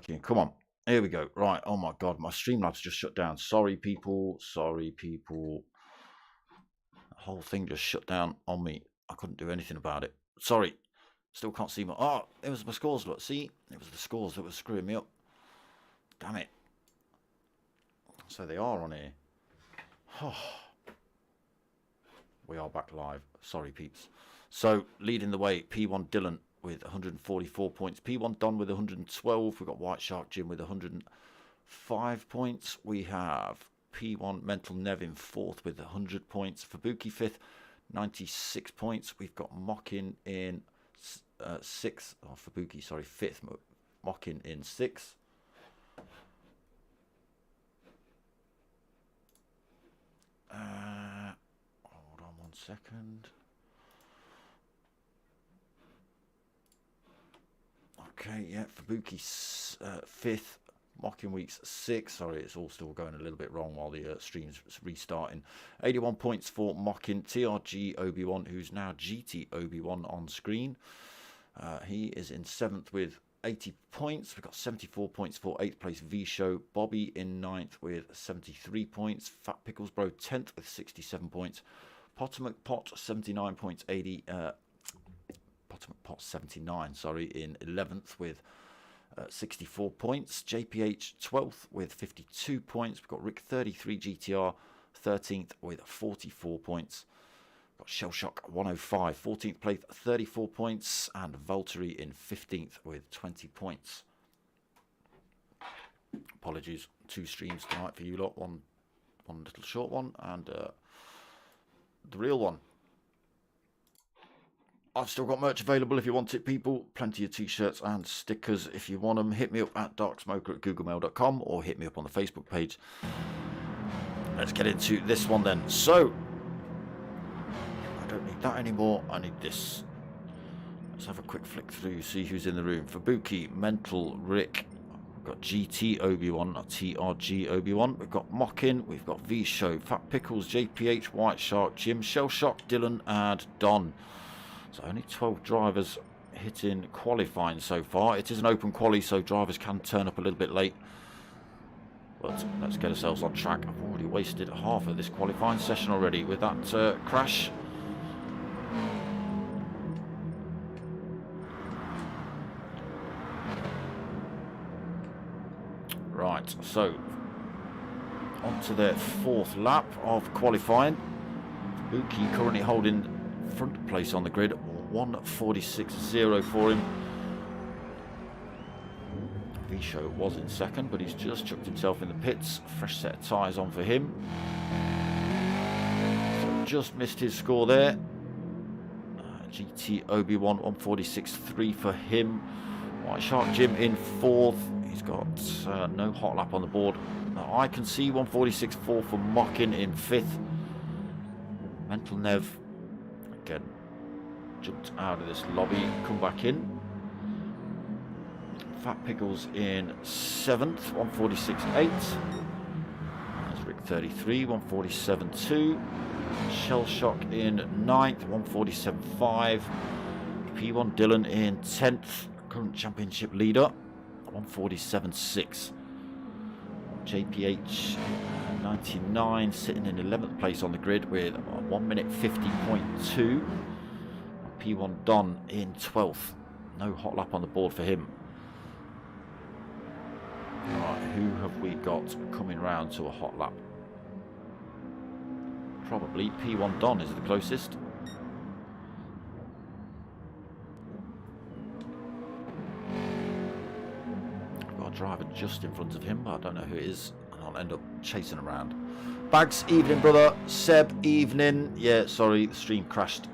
working. Come on. Here we go. Right. Oh my God. My Streamlabs just shut down. Sorry, people. Sorry, people. The whole thing just shut down on me. I couldn't do anything about it. Sorry. Still can't see my... Oh, it was my scores. Look, see? It was the scores that were screwing me up. Damn it. So they are on here. We are back live. Sorry, peeps. So, leading the way, P1 Dylan with 144 points. P1 Don with 112. We've got White Shark Jim with 105 points. We have P1 Mental Nev in 4th with 100 points. Fabuki 5th, 96 points. We've got Mockin in 6th. Oh, Fabuki, sorry, 5th. Mockin in 6th. Hold on 1 second. Okay, yeah, Fabuki's 5th, Mocking Week's 6th. Sorry, it's all still going a little bit wrong while the stream's restarting. 81 points for Mocking. TRG Obi-Wan, who's now GT Obi-Wan on screen. He is in 7th with 80 points. We've got 74 points for 8th place V-Show. Bobby in 9th with 73 points. Fat Pickles Bro 10th with 67 points. Potomac Pot 79 points, 80... Potomac Pot 79, sorry, in 11th with 64 points. JPH 12th with 52 points. We've got Rick 33 GTR 13th with 44 points. Got Shell Shock 105 14th place 34 points, and Valtteri in 15th with 20 points. Apologies, 2 streams tonight for you lot. One little short one and the real one. I've still got merch available if you want it, people. Plenty of t-shirts and stickers if you want them. Hit me up at darksmoker@googlemail.com or hit me up on the Facebook page. Let's get into this one then. So, I don't need that anymore. I need this. Let's have a quick flick through, see who's in the room. Fabuki, Mental, Rick. We've got GT Obi-Wan, not TRG Obi-Wan. We've got Mockin. We've got V-Show, Fat Pickles, JPH, White Shark, Jim, Shell Shock, Dylan, and Don. So only 12 drivers hitting qualifying so far. It is an open quali, so drivers can turn up a little bit late. But let's get ourselves on track. I've already wasted half of this qualifying session already with that crash. Right, so on to their 4th lap of qualifying. Buki currently holding front place on the grid, 1:46.0 for him. V-Show was in 2nd, but he's just chucked himself in the pits. Fresh set of tyres on for him. So just missed his score there. GT Obi-Wan, 1:46.3 for him. White Shark Jim in 4th. He's got no hot lap on the board. I can see 1:46.4 for Mockin in 5th. Mental Nev again jumped out of this lobby, come back in. Fat Pickles in 7th, 1:46.8. That's Rick 33, 1:47.2. Shell Shock in 9th, 1:47.5. P1 Dylan in 10th, current championship leader, 1:47.6. JPH 99 sitting in 11th place on the grid with 1:50.2. P1 Don in 12th. No hot lap on the board for him. Right, who have we got coming round to a hot lap? Probably P1 Don is the closest. I've got a driver just in front of him, but I don't know who it is, and I'll end up chasing around. Bags, evening brother. Seb, evening. Yeah, sorry, the stream crashed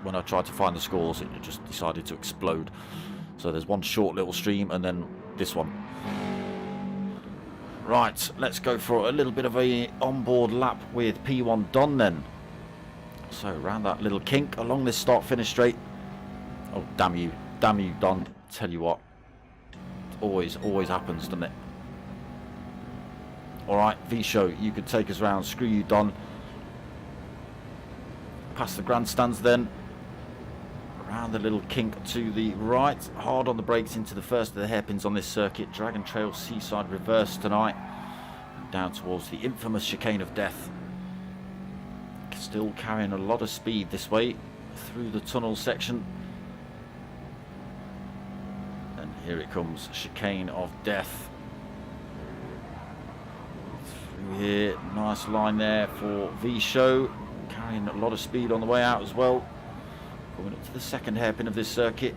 when I tried to find the scores. It just decided to explode. So there's one short little stream and then this one. Right, let's go for a little bit of a onboard lap with P1 Don then. So around that little kink along this start-finish straight. Oh, damn you, Don. Tell you what, it always happens, doesn't it? Alright, V-Show, you could take us round. Screw you, Don. Past the grandstands then. Round the little kink to the right. Hard on the brakes into the first of the hairpins on this circuit. Dragon Trail Seaside reverse tonight. Down towards the infamous chicane of death. Still carrying a lot of speed this way through the tunnel section. And here it comes, chicane of death. Through here, nice line there for V-Show. Carrying a lot of speed on the way out as well. Coming up to the second hairpin of this circuit.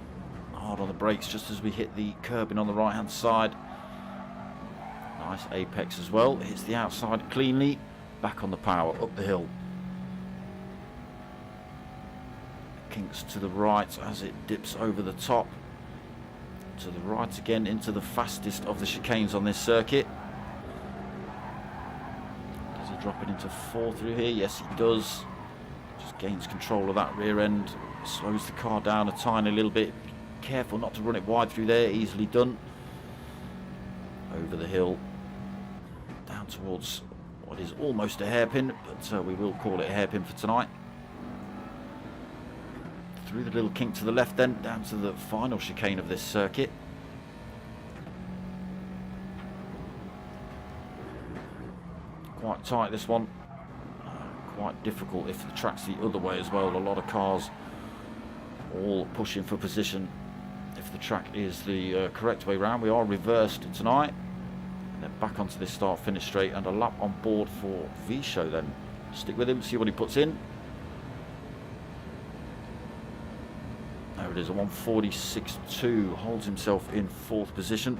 Hard on the brakes just as we hit the curbing on the right hand side. Nice apex as well. Hits the outside cleanly. Back on the power, up the hill. Kinks to the right as it dips over the top. To the right again into the fastest of the chicanes on this circuit. Does he drop it into 4 through here? Yes, he does. Just gains control of that rear end. Slows the car down a tiny little bit. Careful not to run it wide through there. Easily done. Over the hill. Down towards what is almost a hairpin, but we will call it a hairpin for tonight. Through the little kink to the left then, down to the final chicane of this circuit. Quite tight this one. Quite difficult if the track's the other way as well. A lot of cars all pushing for position. If the track is the correct way round, we are reversed tonight. And then back onto this start-finish straight and a lap on board for V-Show then. Stick with him, see what he puts in. There it is, a 146.2, holds himself in 4th position.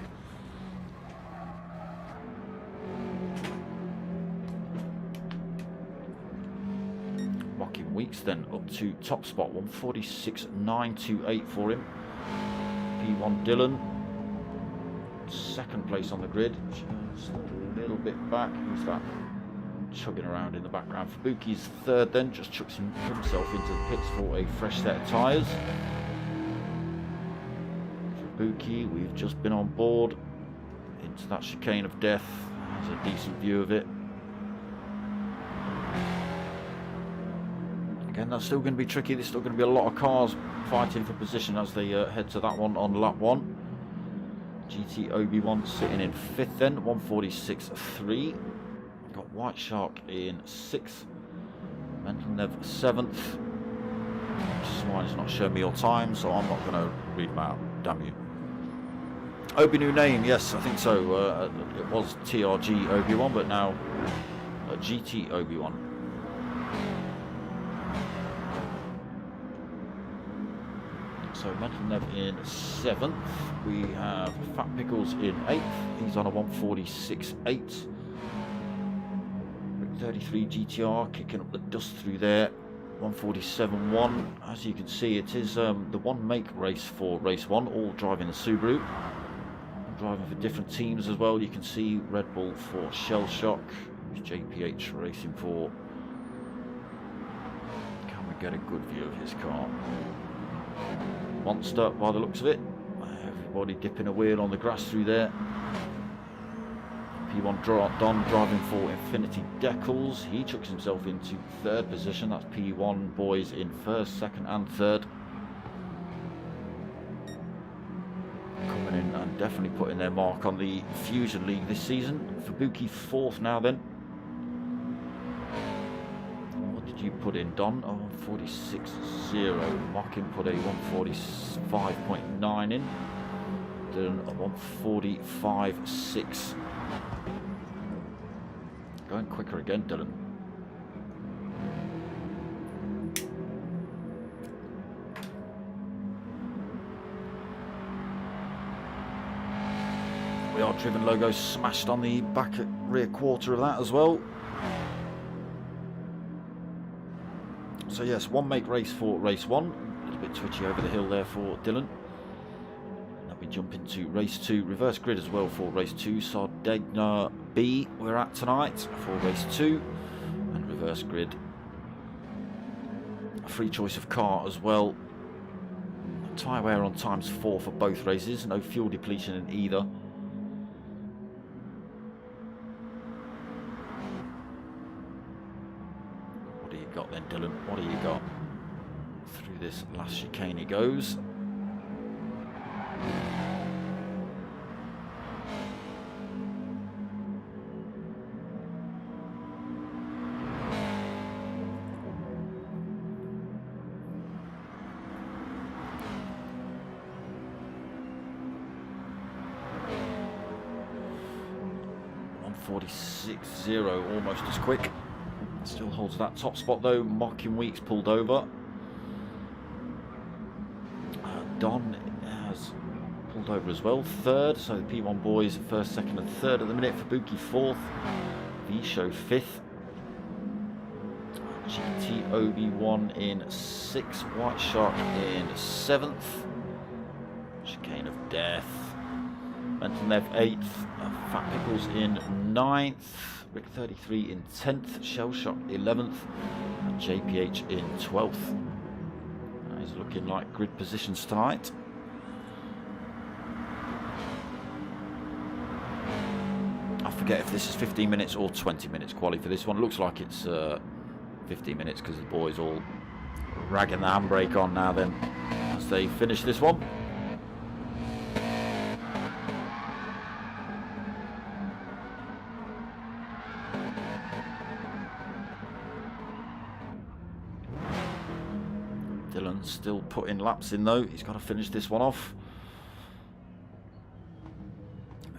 Mocking Weeks then up to top spot, 146.928 for him. P1 Dylan, 2nd place on the grid, just a little bit back. Who's that chugging around in the background? Fubuki's 3rd then, just chucks himself into the pits for a fresh set of tyres. Fubuki, we've just been on board into that chicane of death. Has a decent view of it. Again, that's still going to be tricky. There's still going to be a lot of cars fighting for position as they head to that one on lap 1. GT Obi-Wan sitting in 5th then, 146.3. Got White Shark in 6th. Mental Nev 7th. Swine is not showing me your time, so I'm not going to read them out. Damn you. Obi new name, yes, I think so. It was TRG Obi-Wan, but now GT Obi-Wan. So Mental Nev in 7th. We have Fat Pickles in 8th. He's on a 146.8. 33 GTR kicking up the dust through there. 147.1. As you can see, it is the one make race for race 1, all driving the Subaru. Driving for different teams as well. You can see Red Bull for Shell Shock, JPH racing for. Can we get a good view of his car? Monster by the looks of it. Everybody dipping a wheel on the grass through there. P1 Don driving for Infinity Decals. He chucks himself into 3rd position. That's P1 boys in 1st, 2nd and 3rd. Coming in and definitely putting their mark on the Fusion League this season. Fubuki 4th now then. What did you put in, Don? Oh, 146.0. Mocking put a 145.9 in. Dylan a 145.6. Going quicker again, Dylan. We are driven logo smashed on the back rear quarter of that as well. So yes, one make race for race 1. A little bit twitchy over the hill there for Dylan. Then we jump into race 2, reverse grid as well for race 2. Sardegna B we're at tonight for race 2, and reverse grid. A free choice of car as well. Tyre wear on ×4 for both races, no fuel depletion in either. What do you got then, Dylan? What do you got? Through this last chicane he goes. .46.0, almost as quick. Still holds that top spot though. Mocking Weeks pulled over. Don has pulled over as well, third. So the P1 boys first, second and third at the minute. Fubuki fourth. V-Show fifth. GT Obi-Wan in sixth. White Shark in seventh. Chicane of Death. Mental Nev 8th, Fat Pickles in 9th, Rick 33 in 10th, Shell Shock 11th, and JPH in 12th. He's looking like grid positions tonight. I forget if this is 15 minutes or 20 minutes quali for this one. Looks like it's 15 minutes because the boys all ragging the handbrake on now then as they finish this one. Dylan's still putting laps in though. He's got to finish this one off.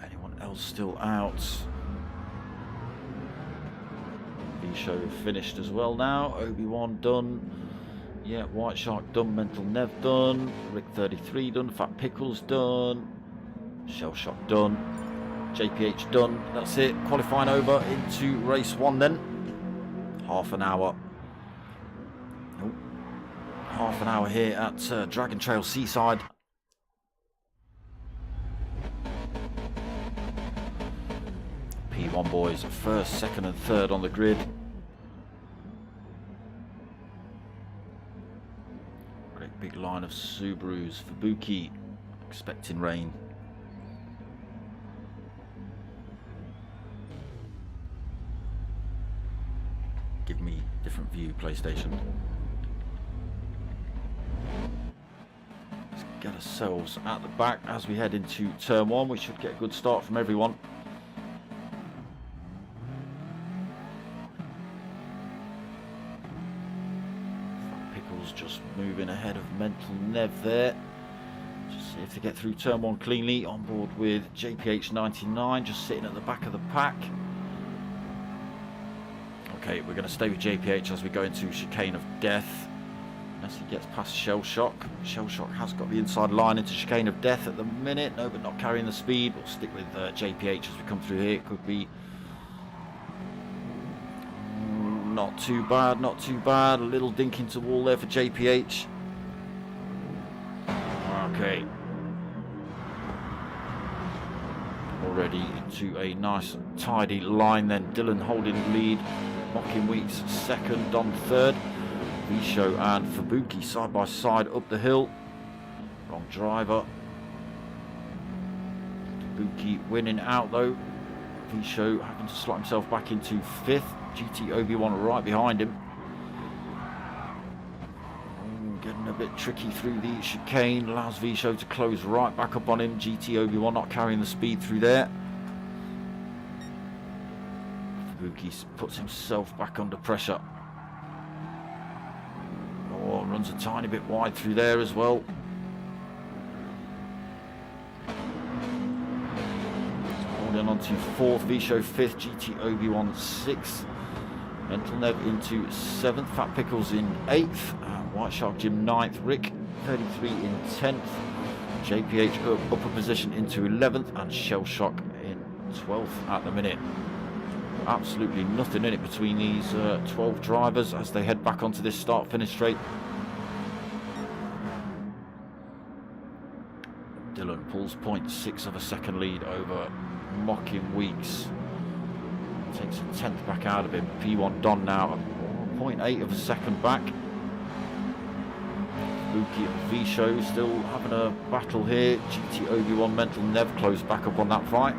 Anyone else still out? V-Show finished as well now. Obi-Wan done. Yeah, White Shark done. Mental Nev done. Rick 33 done. Fat Pickles done. Shell Shock done. JPH done. That's it. Qualifying over into race one then. Half an hour. Half an hour here at Dragon Trail Seaside. P1 boys first, second and third on the grid. Great big line of Subarus. Fubuki expecting rain. Give me different view, PlayStation. Let's get ourselves at the back as we head into turn one. We should get a good start from everyone. Pickles just moving ahead of Mental Nev there. Just see if they get through turn one cleanly. On board with JPH 99, just sitting at the back of the pack. Okay, we're going to stay with JPH as we go into Chicane of Death. Unless he gets past Shell Shock. Shell Shock has got the inside line into Chicane of Death at the minute. No, but not carrying the speed. We'll stick with JPH as we come through here. It could be not too bad, not too bad. A little dink into the wall there for JPH. Okay. Already into a nice tidy line then. Dylan holding the lead. Mocking Weeks second, Don third. V-Show and Fubuki side by side up the hill. Wrong driver. Fubuki winning out though. V-Show having to slot himself back into fifth. GT Obi-Wan right behind him. Getting a bit tricky through the chicane. Allows V-Show to close right back up on him. GT Obi-Wan not carrying the speed through there. Fubuki puts himself back under pressure. Oh, runs a tiny bit wide through there as well. Holding on to fourth, V-Show fifth, GT Obi-Wan sixth. Mental Nev into seventh, Fat Pickles in eighth, White Shark Jim ninth, Rick 33 in 10th, JPH upper position into 11th, and Shell Shock in 12th at the minute. Absolutely nothing in it between these 12 drivers as they head back onto this start-finish straight. Dylan pulls 0.6 of a second lead over Mocking Weeks. Takes a tenth back out of him. P1 Don now 0.8 of a second back. Fubuki and V-Show still having a battle here. GT Obi-Wan Mental Nev close back up on that fight.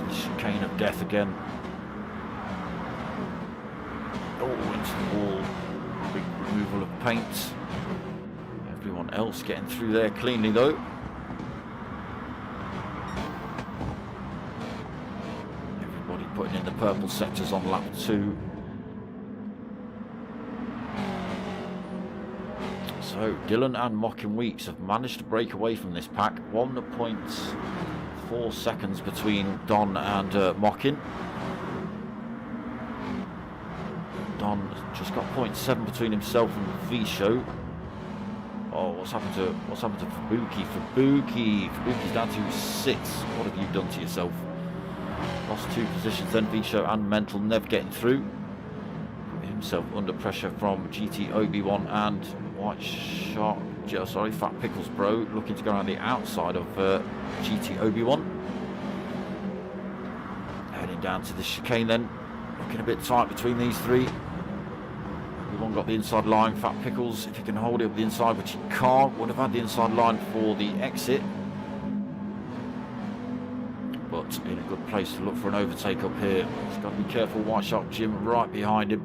Chicane of Death again. Oh, into the wall. removal of paint. Everyone else getting through there cleanly though. Everybody putting in the purple sectors on lap 2. So Dylan and Mocking Weeks have managed to break away from this pack. 1.4 seconds between Don and Mocking. Don just got 0.7 between himself and V-Show. Oh, what's happened to Fubuki? Fubuki's down to 6. What have you done to yourself? Lost 2 positions then. V-Show and Mental Nev getting through. Put himself under pressure from GT Obi-Wan and White Shark. Sorry, Fat Pickles Bro looking to go around the outside of GT Obi-Wan. Heading down to the chicane then. Looking a bit tight between these 3. One got the inside line. Fat Pickles, if he can hold it up the inside, which he can't, would have had the inside line for the exit, but in a good place to look for an overtake up here. He's got to be careful. White Shark Jim right behind him.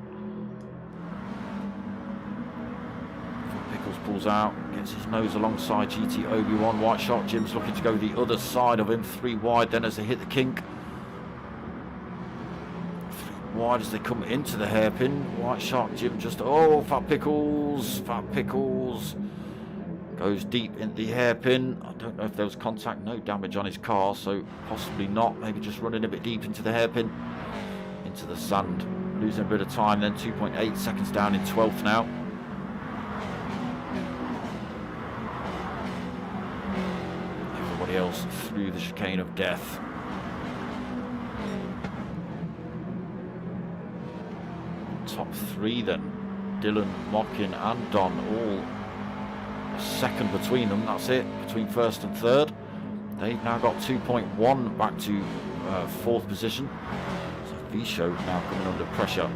Fat Pickles pulls out, gets his nose alongside GT Obi-Wan. White Shark Jim's looking to go the other side of him. 3 wide then as they hit the kink. Wide as they come into the hairpin. White Shark Jim just, oh, Fat Pickles goes deep in the hairpin. I don't know if there was contact, no damage on his car, so possibly not. Maybe just running a bit deep into the hairpin, into the sand, losing a bit of time then. 2.8 seconds down in 12th now. Everybody else through the chicane of death. Top 3 then. Dylan, Mockin and Don all a second between them. That's it, between first and third. They've now got 2.1 back to 4th position. So V-Show now coming under pressure.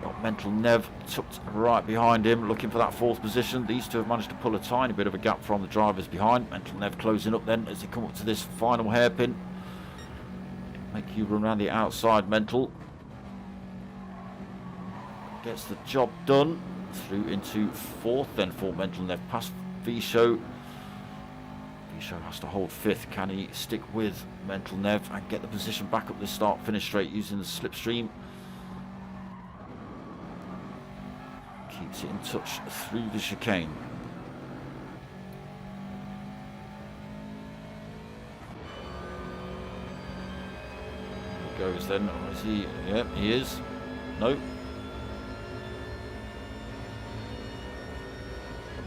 Got Mental Nev tucked right behind him, looking for that 4th position. These 2 have managed to pull a tiny bit of a gap from the drivers behind. Mental Nev closing up then as they come up to this final hairpin. Make you run around the outside, Mental. Gets the job done. Through into 4th then for Mental Nev. Past V-Show. V-Show has to hold 5th. Can he stick with Mental Nev and get the position back up the start-finish straight using the slipstream? Keeps it in touch through the chicane. Goes then, or is he? Yep, he is. No.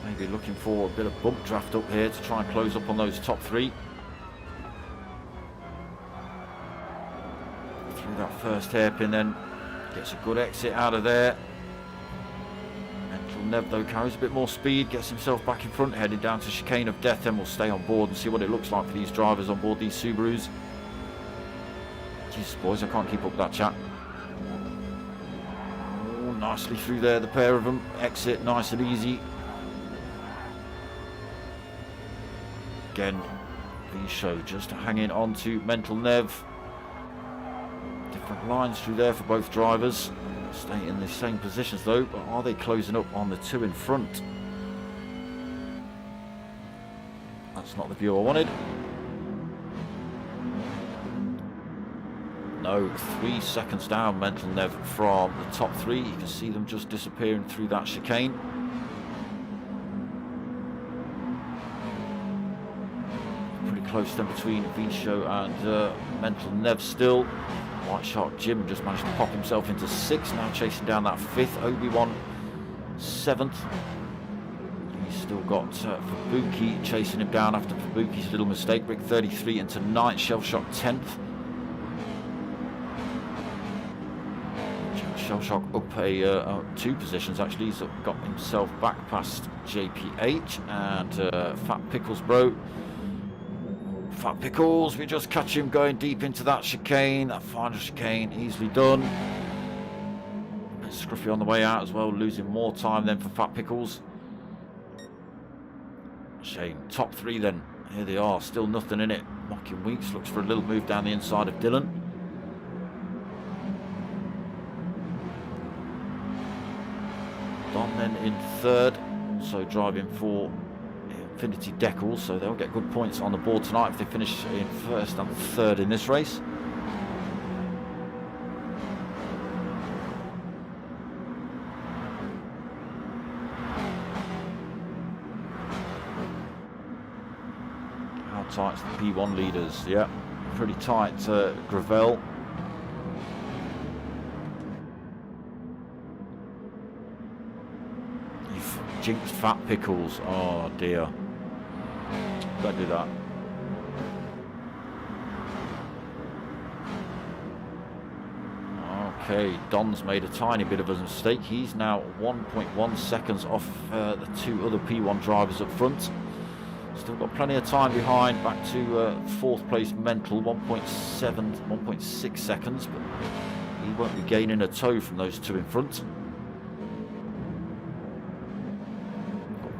Maybe looking for a bit of bump draft up here to try and close up on those top 3. Through that first hairpin then, gets a good exit out of there. Mental Nev though carries a bit more speed, gets himself back in front, heading down to chicane of death. Then we'll stay on board and see what it looks like for these drivers on board these Subarus. Jesus, boys, I can't keep up with that chat. Oh, nicely through there, the pair of them. Exit nice and easy. Again, V-Show just hanging on to Mental Nev. Different lines through there for both drivers. Stay in the same positions though, but are they closing up on the 2 in front? That's not the view I wanted. No, 3 seconds down, Mental Nev from the top 3. You can see them just disappearing through that chicane. Pretty close then between V-Show and Mental Nev still. White Shark Jim just managed to pop himself into 6th, now chasing down that 5th. Obi-Wan 7th. He's still got Fubuki chasing him down after Fubuki's little mistake. Brick 33 into 9th, Shell Shock 10th. Shell Shock up 2 positions actually. He's got himself back past JPH and Fat Pickles Bro. Fat Pickles, we just catch him going deep into that chicane, that final chicane, easily done. A bit scruffy on the way out as well, losing more time then for Fat Pickles. Shame. Top 3 then, here they are, still nothing in it. Mocking Weeks looks for a little move down the inside of Dylan. in third, also driving for Infinity Decals, so they'll get good points on the board tonight if they finish in first and third in this race. How tight's the P1 leaders? Yeah, pretty tight. Gravel. You've jinxed Fat Pickles. Oh dear. Don't do that. Okay, Don's made a tiny bit of a mistake. He's now 1.1 seconds off the two other P1 drivers up front. Still got plenty of time behind, back to fourth place Mental, 1.6 seconds, but he won't be gaining a toe from those two in front.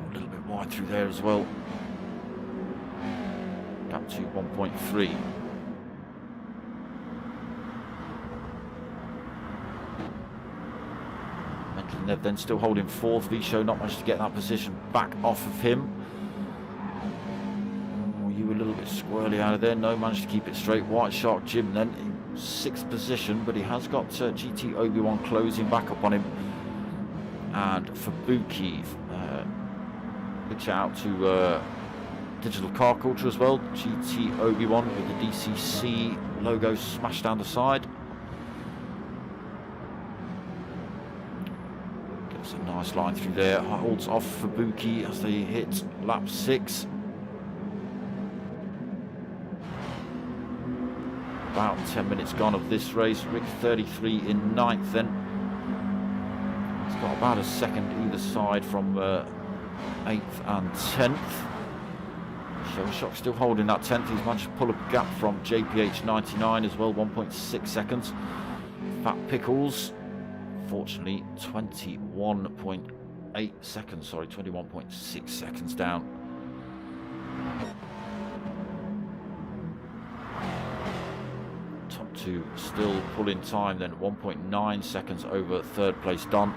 A little bit wide through there as well. Gap to 1.3. Mental and Nev then still holding fourth. Visho not managed to get that position back off of him. You were a little bit squirrely out of there. No, managed to keep it straight. White Shark Jim then in sixth position, but he has got GT Obi-Wan closing back up on him. And Fabuki, big shout out to Digital Car Culture as well. GT Obi-Wan with the DCC logo smashed down the side. Gets a nice line through there. Holds off Fabuki as they hit lap 6. About 10 minutes gone of this race. Rick 33 in 9th then. He's got about a second either side from 8th and 10th. Shellshock still holding that 10th. He's managed to pull a gap from JPH 99 as well, 1.6 seconds. Fat Pickles, fortunately 21.8 seconds, sorry, 21.6 seconds down. Top two still pulling time then, 1.9 seconds over third place Don.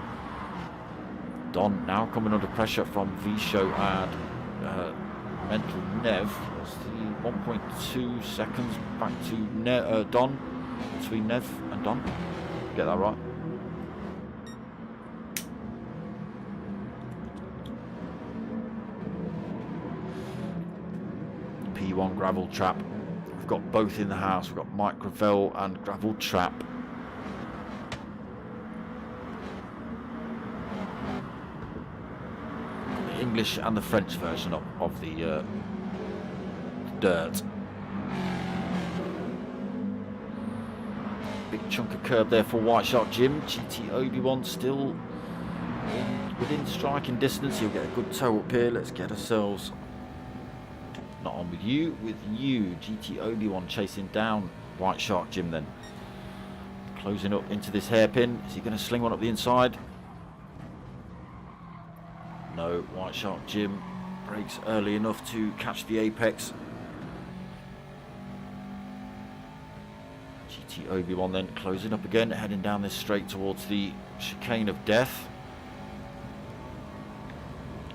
Don now coming under pressure from Visho and Mental Nev. That's the 1.2 seconds back to Don, between Nev and Don. Get that right. P1 Gravel Trap. We've got both in the house. We've got Mike Gravel and Gravel Trap. The English and the French version of the dirt. Big chunk of curb there for White Shark Jim. GT Obi-Wan still within striking distance. He'll get a good toe up here. Let's get ourselves not on with you. GT Obi-Wan chasing down White Shark Jim then. Closing up into this hairpin. Is he going to sling one up the inside? No, White Shark Jim brakes early enough to catch the apex. GT Obi-Wan then closing up again, heading down this straight towards the chicane of death.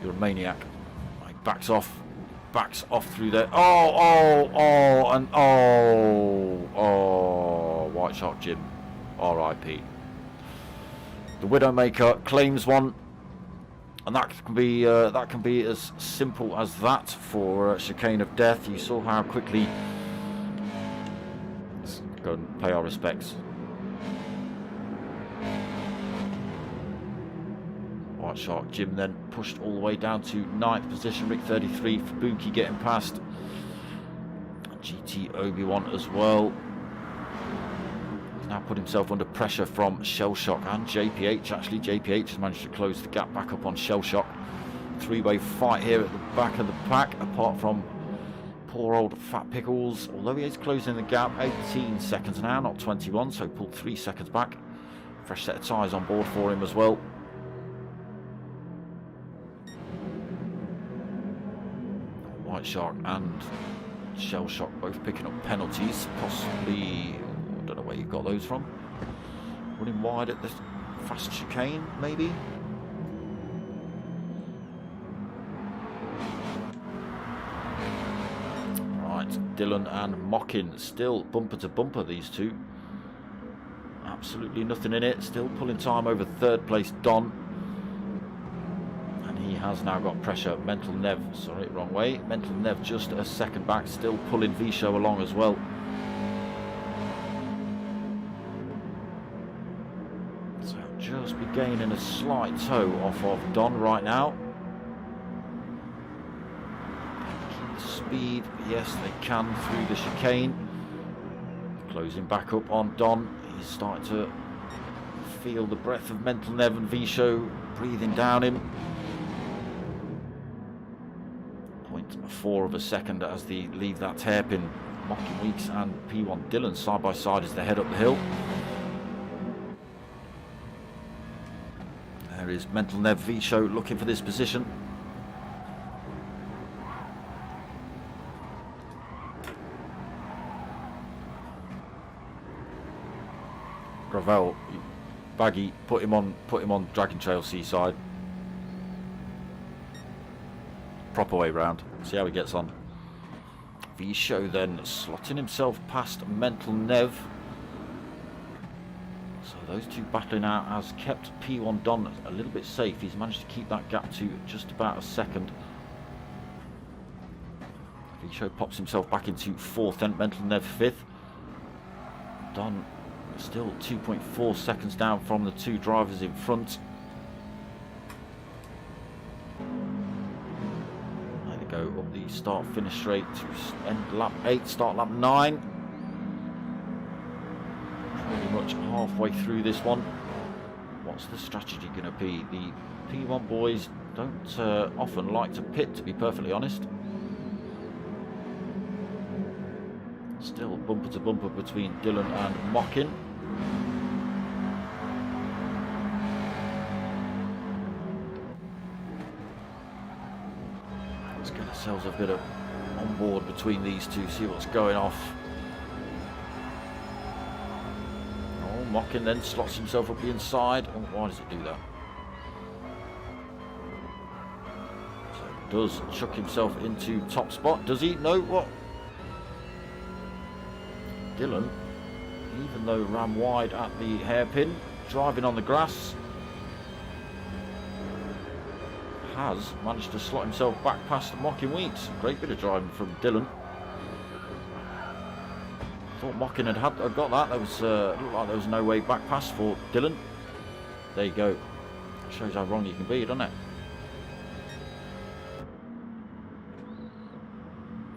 You're a maniac. He backs off through there. White Shark Jim, R.I.P. The Widowmaker claims one, and that can be as simple as that for chicane of death. You saw how quickly. Let's go and pay our respects. White Shark Jim then pushed all the way down to 9th position. Rick 33, Fabuki getting past. GT Obi-Wan as well. He's now put himself under pressure from Shellshock and JPH. Actually, JPH has managed to close the gap back up on Shellshock. Three-way fight here at the back of the pack, apart from poor old Fat Pickles. Although he is closing the gap, 18 seconds now, not 21, so pulled 3 seconds back. Fresh set of tyres on board for him as well. White Shark and Shellshock both picking up penalties, possibly, I don't know where you got those from. Running wide at the fast chicane, maybe? Dylan and Mockin. Still bumper to bumper, these two. Absolutely nothing in it. Still pulling time over third place Don. And he has now got pressure. Mental Nev, sorry, wrong way. Mental Nev just a second back. Still pulling V-Show along as well. So just be gaining a slight toe off of Don right now. Speed, yes they can through the chicane. Closing back up on Don. He's starting to feel the breath of Mental Nev and V-Show breathing down him. 0.4 of a second as they leave that hairpin. Mocking Weeks and P1 Dylan side by side as they head up the hill. There is Mental Nev, V-Show looking for this position. Gravel, Baggy, put him on Dragon Trail Seaside. Proper way round. See how he gets on. V-Show then slotting himself past Mental Nev. So those two battling out has kept P1 Don a little bit safe. He's managed to keep that gap to just about a second. V-Show pops himself back into fourth, then Mental Nev fifth. Don still 2.4 seconds down from the two drivers in front. There they go up the start finish straight to end lap 8, start lap 9. Pretty much halfway through this one. What's the strategy going to be? The P1 boys don't often like to pit, to be perfectly honest. Still bumper to bumper between Dylan and Mockin. Let's get ourselves a bit of on board between these two, see what's going off. Oh, Mockin then slots himself up the inside. Oh, why does it do that? So does chuck himself into top spot. Does he? No, what? Dylan, even though ran wide at the hairpin, driving on the grass, has managed to slot himself back past Mockin Weeks. Great bit of driving from Dylan. Thought Mockin had got that. There was looked like there was no way back past for Dylan. There you go. Shows how wrong you can be, doesn't it?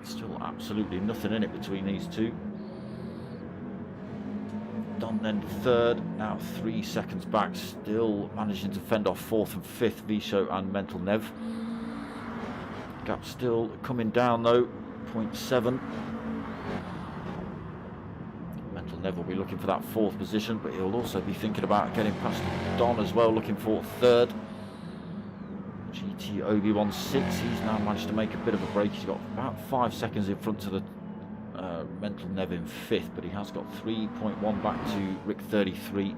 Still absolutely nothing in it between these two. Don then third, now 3 seconds back, still managing to fend off fourth and fifth, V-Show and Mental Nev. Gap still coming down though, 0.7. Mental Nev will be looking for that fourth position, but he'll also be thinking about getting past Don as well, looking for third. GT Obi-Wan 6, he's now managed to make a bit of a break. He's got about 5 seconds in front of the Mental Nev in fifth, but he has got 3.1 back to Rick 33.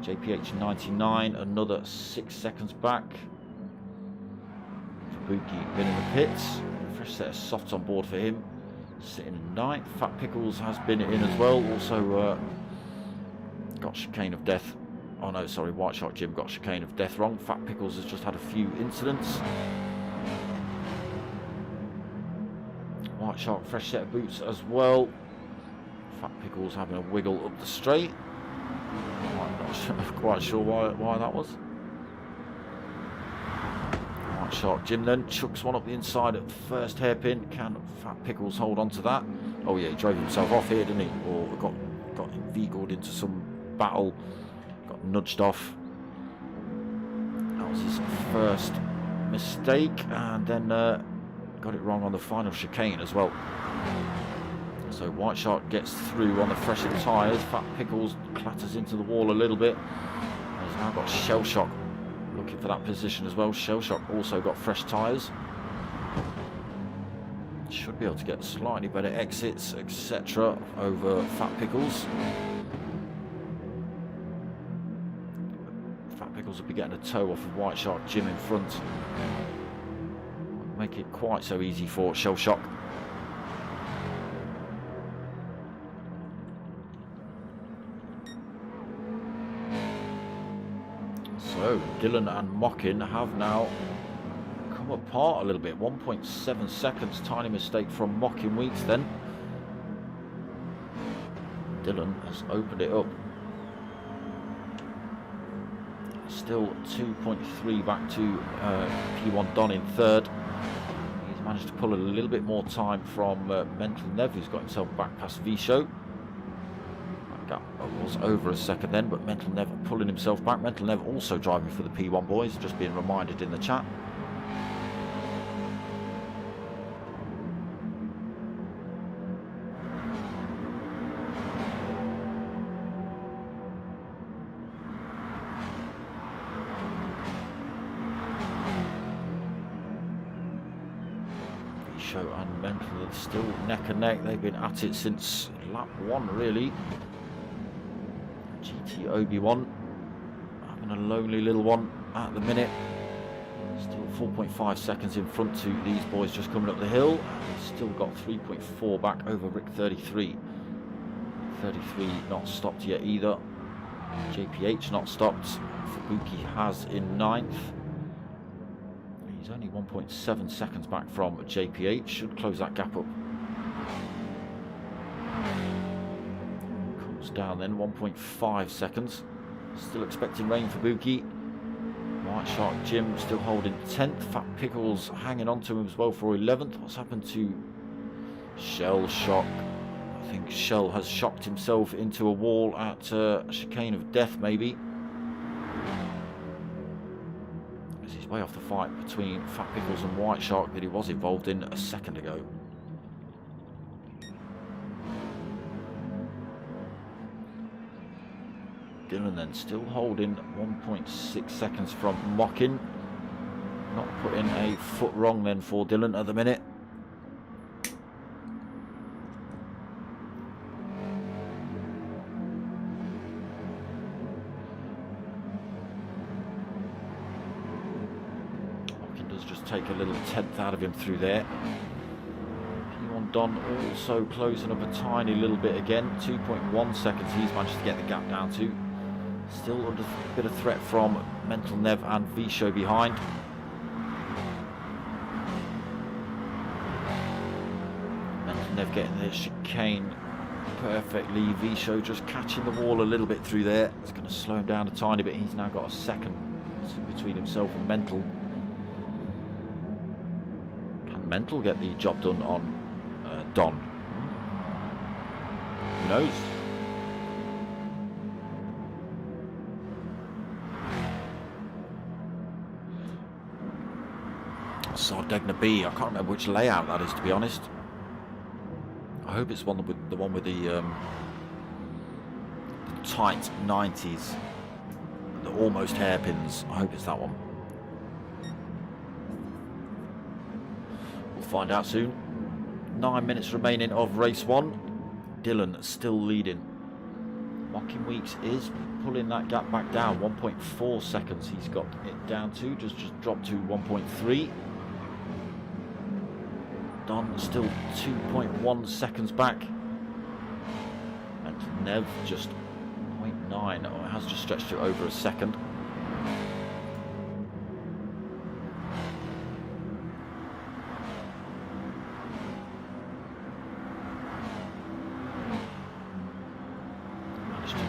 JPH 99, another 6 seconds back. Fubuki been in the pits. Fresh set of softs on board for him. Sitting in ninth. Fat Pickles has been in as well. Also got chicane of death. Oh no, sorry, White Shark Jim got chicane of death wrong. Fat Pickles has just had a few incidents. White Shark, fresh set of boots as well. Fat Pickles having a wiggle up the straight. I'm not quite sure why that was. White Shark Jim then chucks one up the inside at the first hairpin. Can Fat Pickles hold on to that? Oh yeah, he drove himself off here, didn't he? Or got inveigled into some battle. Got nudged off. That was his first mistake, and then got it wrong on the final chicane as well. So White Shark gets through on the fresher tyres. Fat Pickles clatters into the wall a little bit. He's now got Shell Shock looking for that position as well. Shell Shock also got fresh tyres. Should be able to get slightly better exits, etc. over Fat Pickles. Fat Pickles will be getting a toe off of White Shark Jim in front. Make it quite so easy for Shell Shock. go. Dylan and Mockin have now come apart a little bit. 1.7 seconds, tiny mistake from Mockin Weeks then. Dylan has opened it up. Still 2.3 back to P1 Don in third. He's managed to pull a little bit more time from Mental Nev, who's got himself back past Visho. That gap was over a second then, but Mental Nev pulling himself back. Mental Nev also driving for the P1 boys, just being reminded in the chat. And Mental are still neck and neck. They've been at it since lap 1 really. GT Obi-Wan having a lonely little one at the minute. Still 4.5 seconds in front to these boys just coming up the hill. Still got 3.4 back over Rick 33. 33 not stopped yet either. JPH not stopped. Fubuki has in 9th. He's only 1.7 seconds back from JPH, should close that gap up. Comes down then, 1.5 seconds. Still expecting rain for Buki. White Shark Jim still holding 10th. Fat Pickles hanging on to him as well for 11th. What's happened to Shell Shock? I think Shell has shocked himself into a wall at Chicane of Death maybe. He's way off the fight between Fat Pickles and White Shark that he was involved in a second ago. Dylan then still holding 1.6 seconds from Mockin. Not putting a foot wrong then for Dylan at the minute. Take a little 10th out of him through there. P1 Don also closing up a tiny little bit again. 2.1 seconds he's managed to get the gap down to. Still under a bit of threat from Mental Nev and Visho behind. Mental Nev getting the chicane perfectly. Visho just catching the wall a little bit through there. It's going to slow him down a tiny bit. He's now got a second between himself and Mental. Mental get the job done on Don? Who knows? Sardegna B. I can't remember which layout that is, to be honest. I hope it's the one with the tight 90s, the almost hairpins. I hope it's that one. Find out soon. 9 minutes remaining of race 1. Dylan still leading. Mocking Weeks is pulling that gap back down. 1.4 seconds he's got it down to. Just dropped to 1.3. Don still 2.1 seconds back. And Nev just 0.9. Oh, it has just stretched to over a second.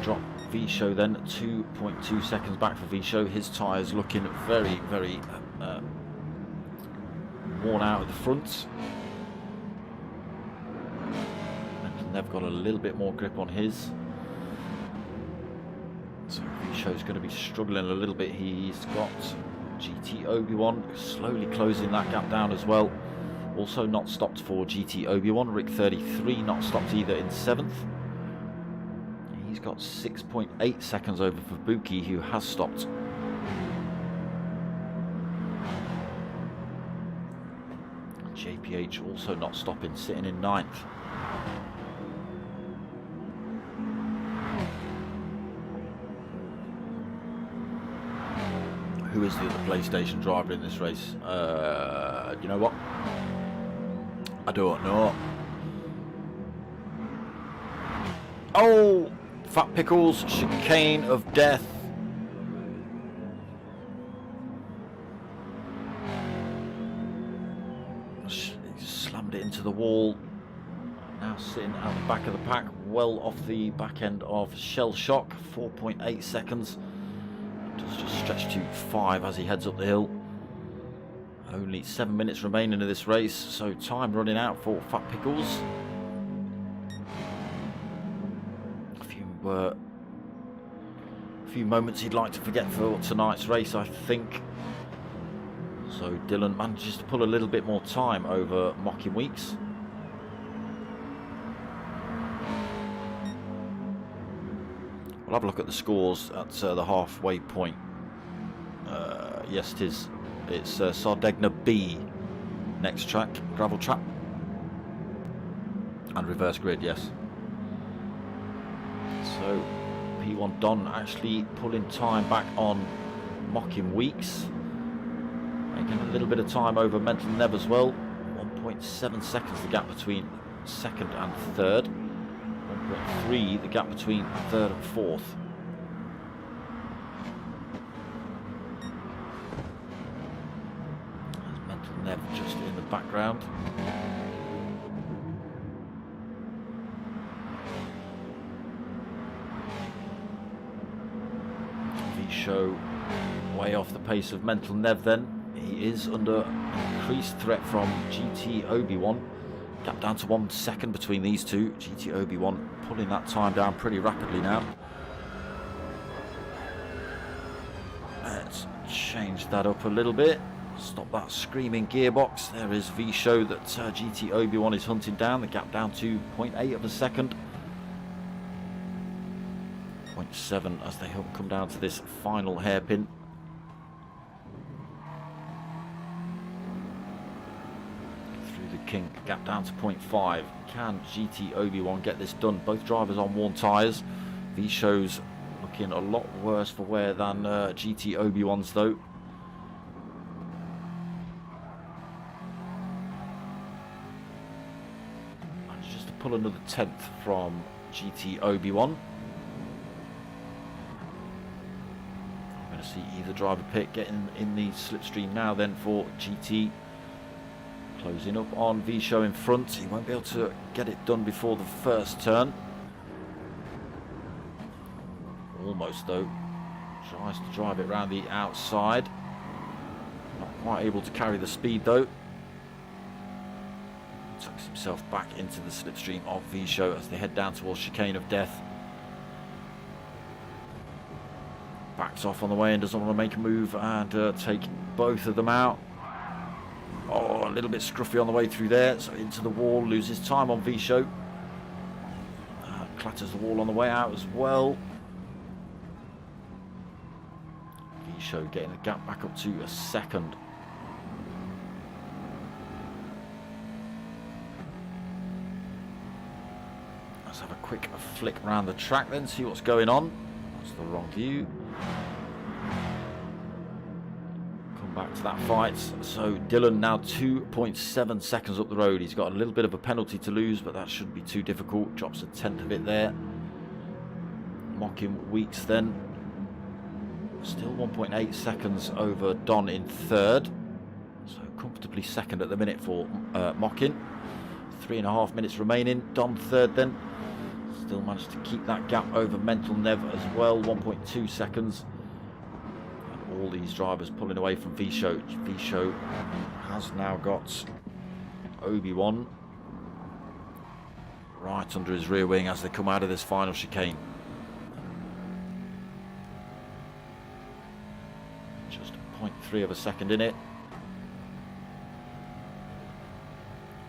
Drop Visho then, 2.2 seconds back for Visho. His tyres looking very, very worn out at the front. And they've got a little bit more grip on his. So Visho's going to be struggling a little bit. He's got GT Obi-Wan slowly closing that gap down as well. Also not stopped for GT Obi-Wan. Rick 33 not stopped either in 7th. He's got 6.8 seconds over for Buki, who has stopped. JPH also not stopping, sitting in 9th. Who is the other PlayStation driver in this race? You know what? I don't know. Oh! Fat Pickles, Chicane of Death. rammed it into the wall. Now sitting at the back of the pack, well off the back end of Shell Shock, 4.8 seconds. Does just stretch to 5 as he heads up the hill. Only 7 minutes remaining in this race, so time running out for Fat Pickles. A few moments he'd like to forget for tonight's race, I think. So Dylan manages to pull a little bit more time over Mocking Weeks. We'll have a look at the scores at the halfway point. Yes, it is. It's Sardegna B, next track, gravel trap, and reverse grid, yes. So P1 Don actually pulling time back on Mocking Weeks, making a little bit of time over Mental Nev as well. 1.7 seconds the gap between second and third. 1.3 the gap between third and fourth. There's Mental Nev just in the background. Show way off the pace of Mental Nev then. He is under increased threat from GT Obi-Wan. Gap down to 1 second between these two. GT Obi-Wan pulling that time down pretty rapidly now. Let's change that up a little bit. Stop that screaming gearbox. There is V-Show that GT Obi-Wan is hunting down. The gap down to 0.8 of a second. 0.7 as they come down to this final hairpin. Through the kink, gap down to 0.5. Can GT Obi-Wan get this done? Both drivers on worn tyres. V-Show's looking a lot worse for wear than GT Obi-Wan's though. And just to pull another 10th from GT Obi-Wan. See either driver pit getting in the slipstream now then for GT. Closing up on V-Show in front. He won't be able to get it done before the first turn. Almost though. Tries to drive it around the outside. Not quite able to carry the speed though. Tucks himself back into the slipstream of V-Show as they head down towards Chicane of Death. Backs off on the way and doesn't want to make a move and take both of them out. Oh, a little bit scruffy on the way through there, so into the wall, loses time on V-Show. Clatters the wall on the way out as well. V-Show getting the gap back up to a second. Let's have a quick flick around the track then, see what's going on. That's the wrong view. Come back to that fight. So Dylan now 2.7 seconds up the road. He's got a little bit of a penalty to lose, but that shouldn't be too difficult. Drops a tenth of it there. Mocking Weeks then. Still 1.8 seconds over Don in third. So comfortably second at the minute for Mocking. 3.5 minutes remaining. Don third then. Still managed to keep that gap over Mental Nev as well, 1.2 seconds. And all these drivers pulling away from V-Show. V-Show has now got Obi-Wan right under his rear wing as they come out of this final chicane. Just 0.3 of a second in it.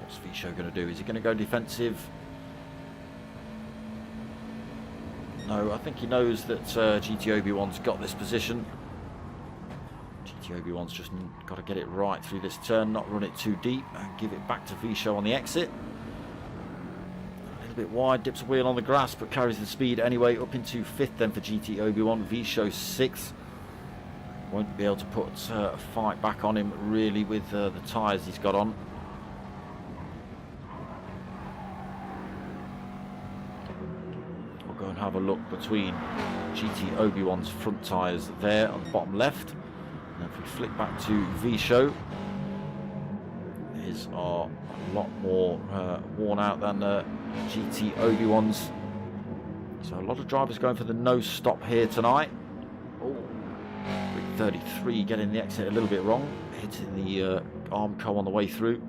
What's V-Show going to do? Is he going to go defensive? No, I think he knows that GT Obi-Wan's got this position. GT Obi-Wan's just got to get it right through this turn, not run it too deep, and give it back to V-Show on the exit. A little bit wide, dips a wheel on the grass, but carries the speed anyway, up into 5th then for GT Obi-Wan. V-Show 6th. Won't be able to put a fight back on him, really, with the tyres he's got on. Go and have a look between GT Obi-Wan's front tyres there on the bottom left. And if we flick back to V-Show, His are a lot more worn out than GT Obi-Wan's. So a lot of drivers going for the no stop here tonight. Oh, 33 getting the exit a little bit wrong, hitting the Armco on the way through.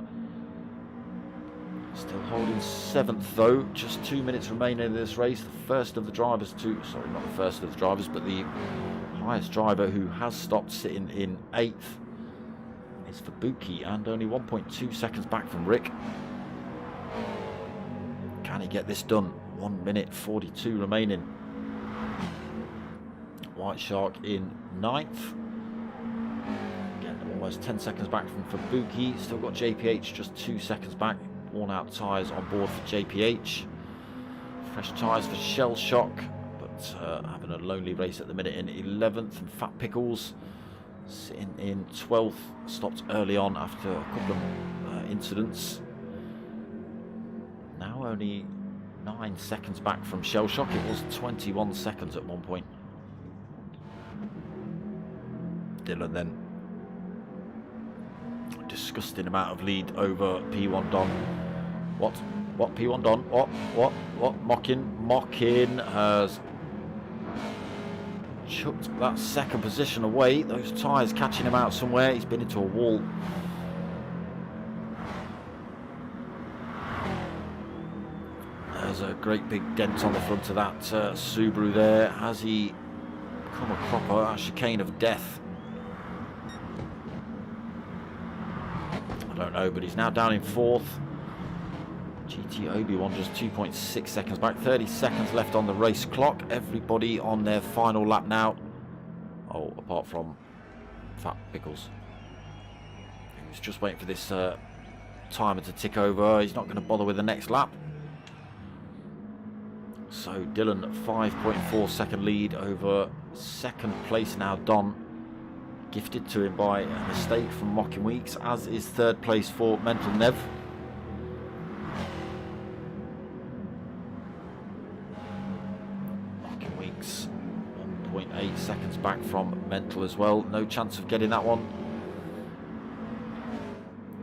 Still holding 7th though, just 2 minutes remaining in this race. The first of the drivers to, sorry, not the first of the drivers, but the highest driver who has stopped, sitting in 8th, is Fubuki, and only 1.2 seconds back from Rick. Can he get this done? 1 minute 42 remaining. White Shark in 9th. Again, almost 10 seconds back from Fubuki. Still got JPH just 2 seconds back. Worn out tyres on board for JPH. Fresh tyres for Shell Shock, but having a lonely race at the minute in 11th. And Fat Pickles sitting in 12th, stopped early on after a couple of incidents. Now only 9 seconds back from Shell Shock. It was 21 seconds at one point. Dylan then, disgusting amount of lead over P1 Don. What P1 Don? What? Mocking has chucked that second position away. Those tyres catching him out somewhere. He's been into a wall. There's a great big dent on the front of that Subaru there. Has he come a cropper? A chicane of death? I don't know, but he's now down in 4th. GT Obi-Wan just 2.6 seconds back. 30 seconds left on the race clock. Everybody on their final lap now. Oh, apart from Fat Pickles. He was just waiting for this timer to tick over. He's not going to bother with the next lap. So Dylan, 5.4 second lead over second place now. Don, gifted to him by a mistake from Mocking Weeks, as is third place for Mental Nev. Mocking Weeks 1.8 seconds back from Mental as well. No chance of getting that one.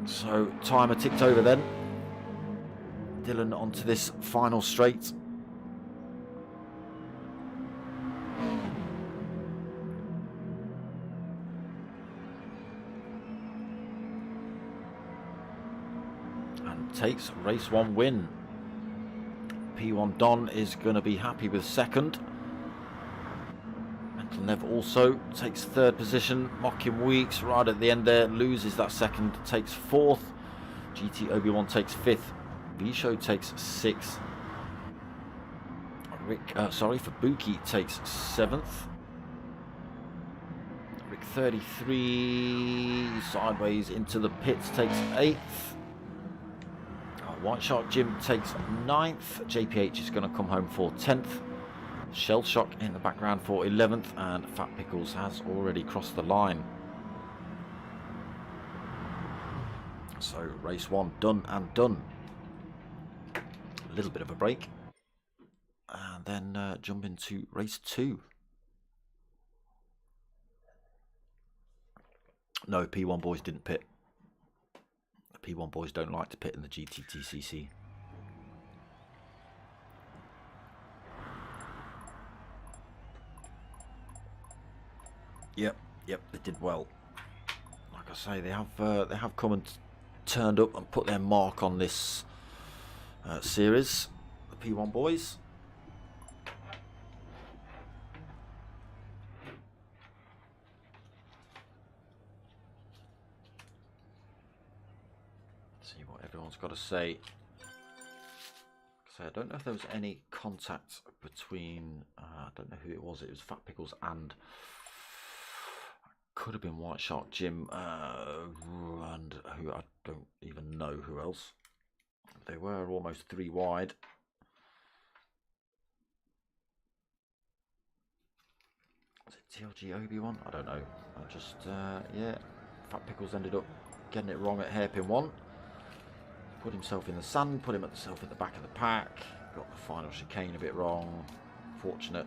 So timer ticked over then. Dylan onto this final straight. Takes race 1 win. P1 Don is going to be happy with second. Mental Nev also takes third position. Mocking Weeks right at the end there loses that second, takes 4th. GT Obi-Wan takes 5th. B-Show takes 6th. Fubuki takes 7th. Rick 33 sideways into the pits takes 8th. White Shark Jim takes 9th. JPH is going to come home for 10th. Shell Shock in the background for 11th. And Fat Pickles has already crossed the line. So race 1 done and done. A little bit of a break. And then jump into race 2. No, P1 boys didn't pit. P1 boys don't like to pit in the GTTCC. Yep, they did well. Like I say, they have come and turned up and put their mark on this series. The P1 boys. See what everyone's got to say. So I don't know if there was any contact between, I don't know who it was Fat Pickles and, could have been White Shark Jim, and who I don't even know who else. They were almost 3 wide. Was it TLG Obi-Wan? I don't know. I just, yeah, Fat Pickles ended up getting it wrong at hairpin 1. Put himself in the sand, put himself at the back of the pack. Got the final chicane a bit wrong. Fortunate.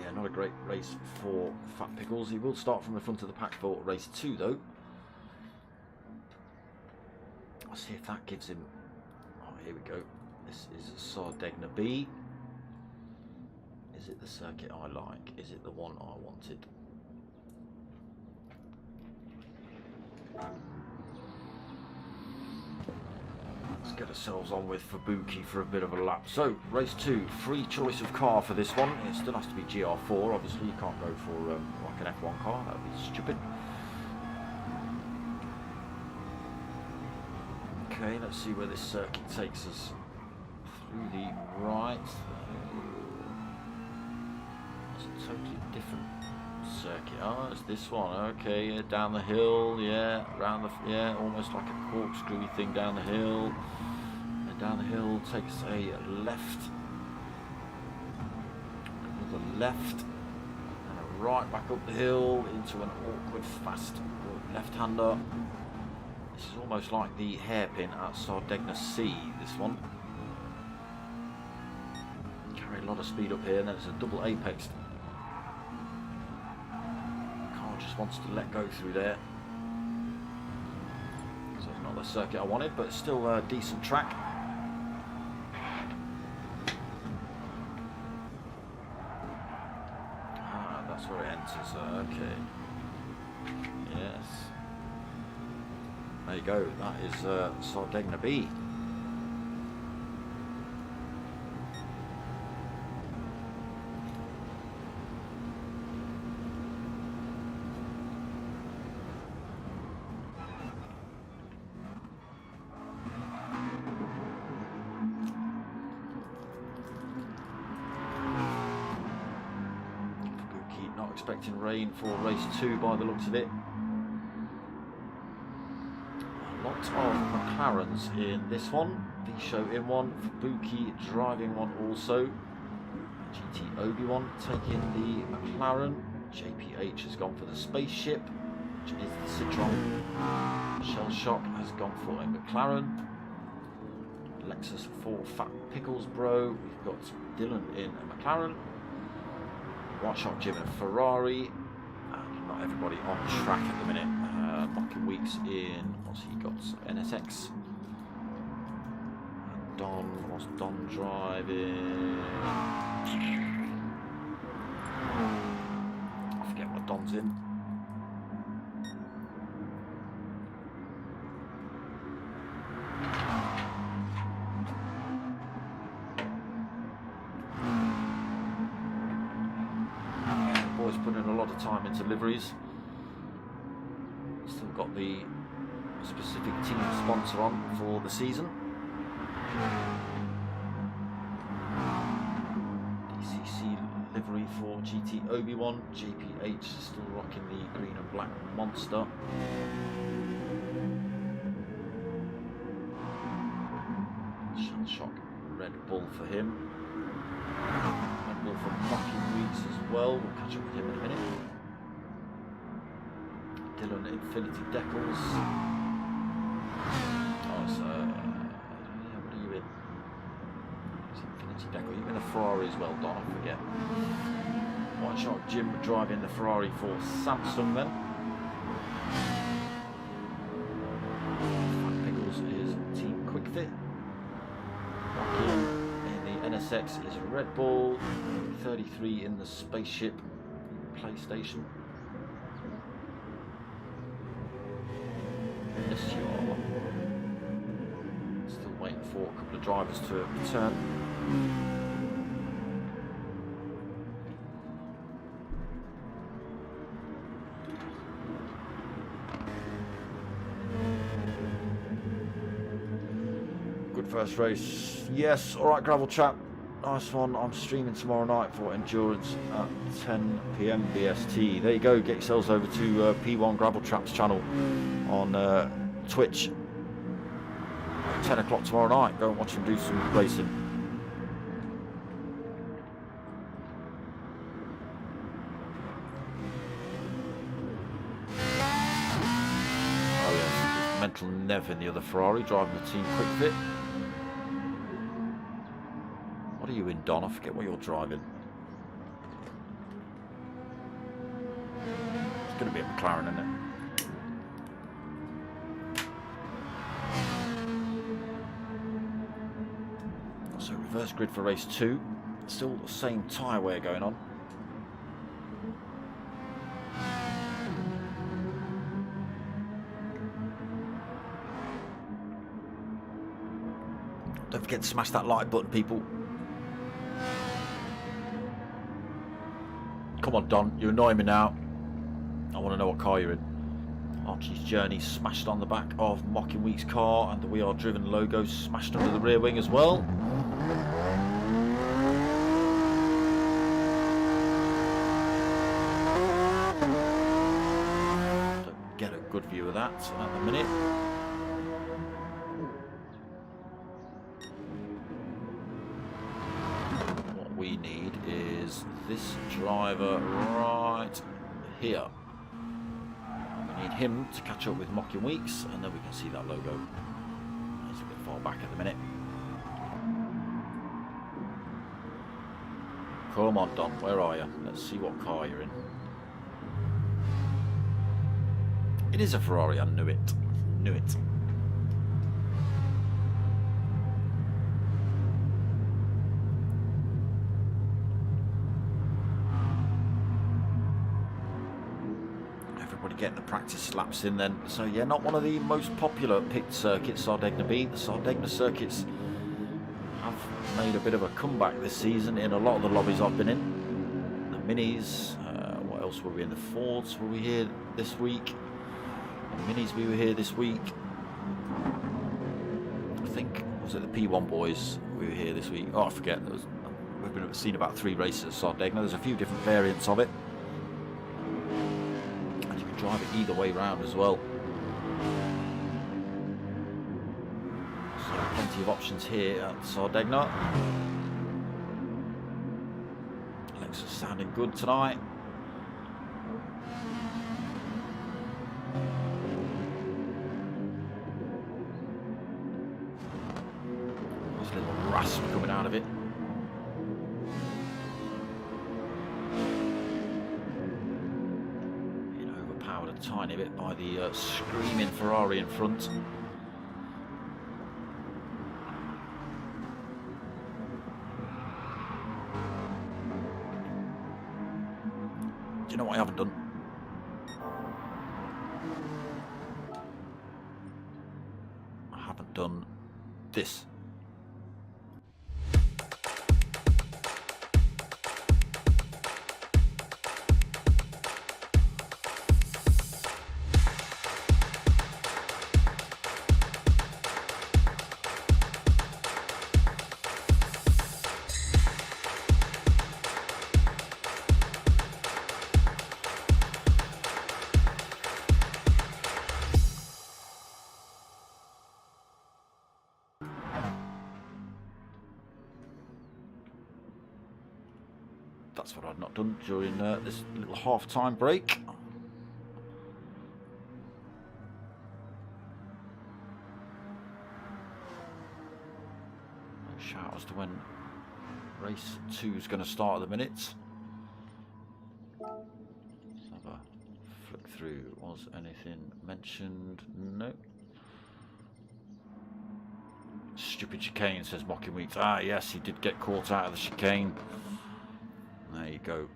Yeah, not a great race for Fat Pickles. He will start from the front of the pack for race 2 though. I'll see if that gives him... Oh, here we go. This is Sardegna B. Is it the circuit I like? Is it the one I wanted? Let's get ourselves on with Fubuki for a bit of a lap. So, race 2, free choice of car for this one. It still has to be GR4, obviously. You can't go for like an F1 car, that would be stupid. Okay, let's see where this circuit takes us. Through the right. It's a totally different circuit. Oh, it's this one. Okay, yeah, down the hill, yeah, around the, yeah, almost like a corkscrewy thing down the hill. And down the hill takes a left, another left, and a right back up the hill into an awkward, fast left-hander. This is almost like the hairpin at Sardegna C, this one. Carry a lot of speed up here, and then it's a double apex. Car just wants to let go through there. So it's not the circuit I wanted, but it's still a decent track. Ah, that's where it enters, okay. Yes. There you go, that is Sardegna B. Fubuki not expecting rain for race 2 by the looks of it. Lots of McLarens in this one. The show in one. Fubuki driving one also. GT Obi-Wan taking the McLaren. JPH has gone for the spaceship, which is the Citroen. Shell Shock has gone for a McLaren. Lexus for Fat Pickles Bro. We've got Dylan in a McLaren. White Shock Jim in a Ferrari. And not everybody on track at the minute. Mocking Weeks in, what's he got? NSX. And Don, what's Don driving? I forget what Don's in. Yeah, the boys put in a lot of time into liveries. Still got the specific team sponsor on for the season. DCC livery for GT Obi-Wan. JPH is still rocking the green and black monster. Shell Shock Red Bull for him. Red Bull for Mocking Weeks as well. We'll catch up with him in a minute. Dylan Infinity Decals. Oh, so yeah, what are you in? It's Infinity Decal. You're in a Ferrari as well, Don, I forget. White Shark Jim driving the Ferrari for Samsung then. Fat Pickles is Team Quick Fit. Rocky in the NSX is Red Bull. 33 in the Spaceship PlayStation. Yes, you are. Still waiting for a couple of drivers to return. Good first race. Yes, alright, Gravel Chat. Nice one. I'm streaming tomorrow night for Endurance at 10 PM BST. There you go. Get yourselves over to P1 Gravel Trap's channel on Twitch at 10 o'clock tomorrow night. Go and watch him do some racing. Oh yeah, mental Nev in the other Ferrari driving the Team Quick Fit. What are you in, Don? I forget what you're driving. It's going to be a McLaren, isn't it? So reverse grid for race 2. Still the same tyre wear going on. Don't forget to smash that like button, people. Come on, Don, you're annoying me now. I want to know what car you're in. Archie's Journey smashed on the back of Mocking Week's car, and the We Are Driven logo smashed under the rear wing as well. Don't get a good view of that at the minute. What we need is this driver right here. We need him to catch up with Mocking Weeks, and then we can see that logo. He's a bit far back at the minute. Come on, Don, where are you? Let's see what car you're in. It is a Ferrari, I knew it. Knew it. Getting the practice laps in then. So yeah, not one of the most popular picked circuits, Sardegna B. The Sardegna circuits have made a bit of a comeback this season in a lot of the lobbies I've been in. The Minis, what else were we in? The Fords were we here this week? The Minis we were here this week. I think, was it the P1 boys we were here this week? Oh, I forget. We've seen about 3 races at Sardegna. There's a few different variants of it. Drive it either way round as well. So plenty of options here at Sardegna. Lexus sounding good tonight. There's a little rasp coming out of it. Tiny bit by the screaming Ferrari in front. Do you know what I haven't done? I haven't done this. That's what I've not done during this little half-time break. No shout as to when race 2 is going to start at the minute. Let's have a flick through. Was anything mentioned? No. Stupid chicane, says Mocking Weeks. Ah, yes, he did get caught out of the chicane. There you go.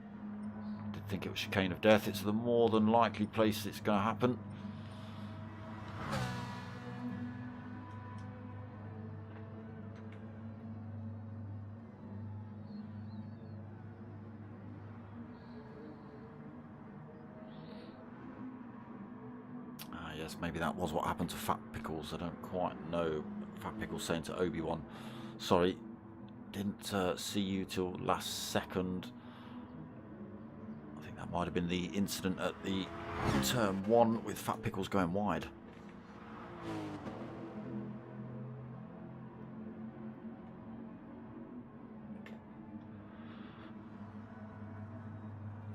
Did think it was chicane of death. It's the more than likely place it's going to happen. Ah, yes, maybe that was what happened to Fat Pickles. I don't quite know. Fat Pickles saying to Obi-Wan, sorry, didn't see you till last second. I think that might have been the incident at the turn 1 with Fat Pickles going wide.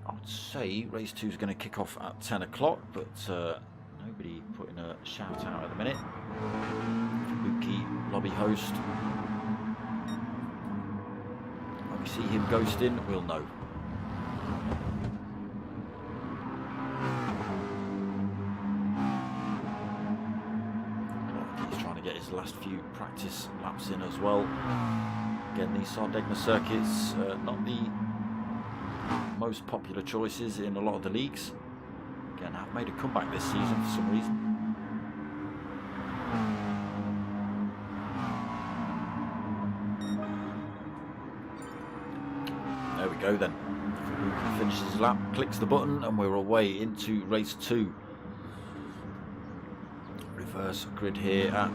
I would say race 2 is going to kick off at 10 o'clock, but nobody putting a shout out at the minute. Kabuki lobby host. When we see him ghosting, we'll know. to get his last few practice laps in as well. Again, these Sardegna circuits, not the most popular choices in a lot of the leagues. Again, have made a comeback this season for some reason. There we go then. Fabuki finishes his lap, clicks the button, and we're away into race 2. Reverse grid here at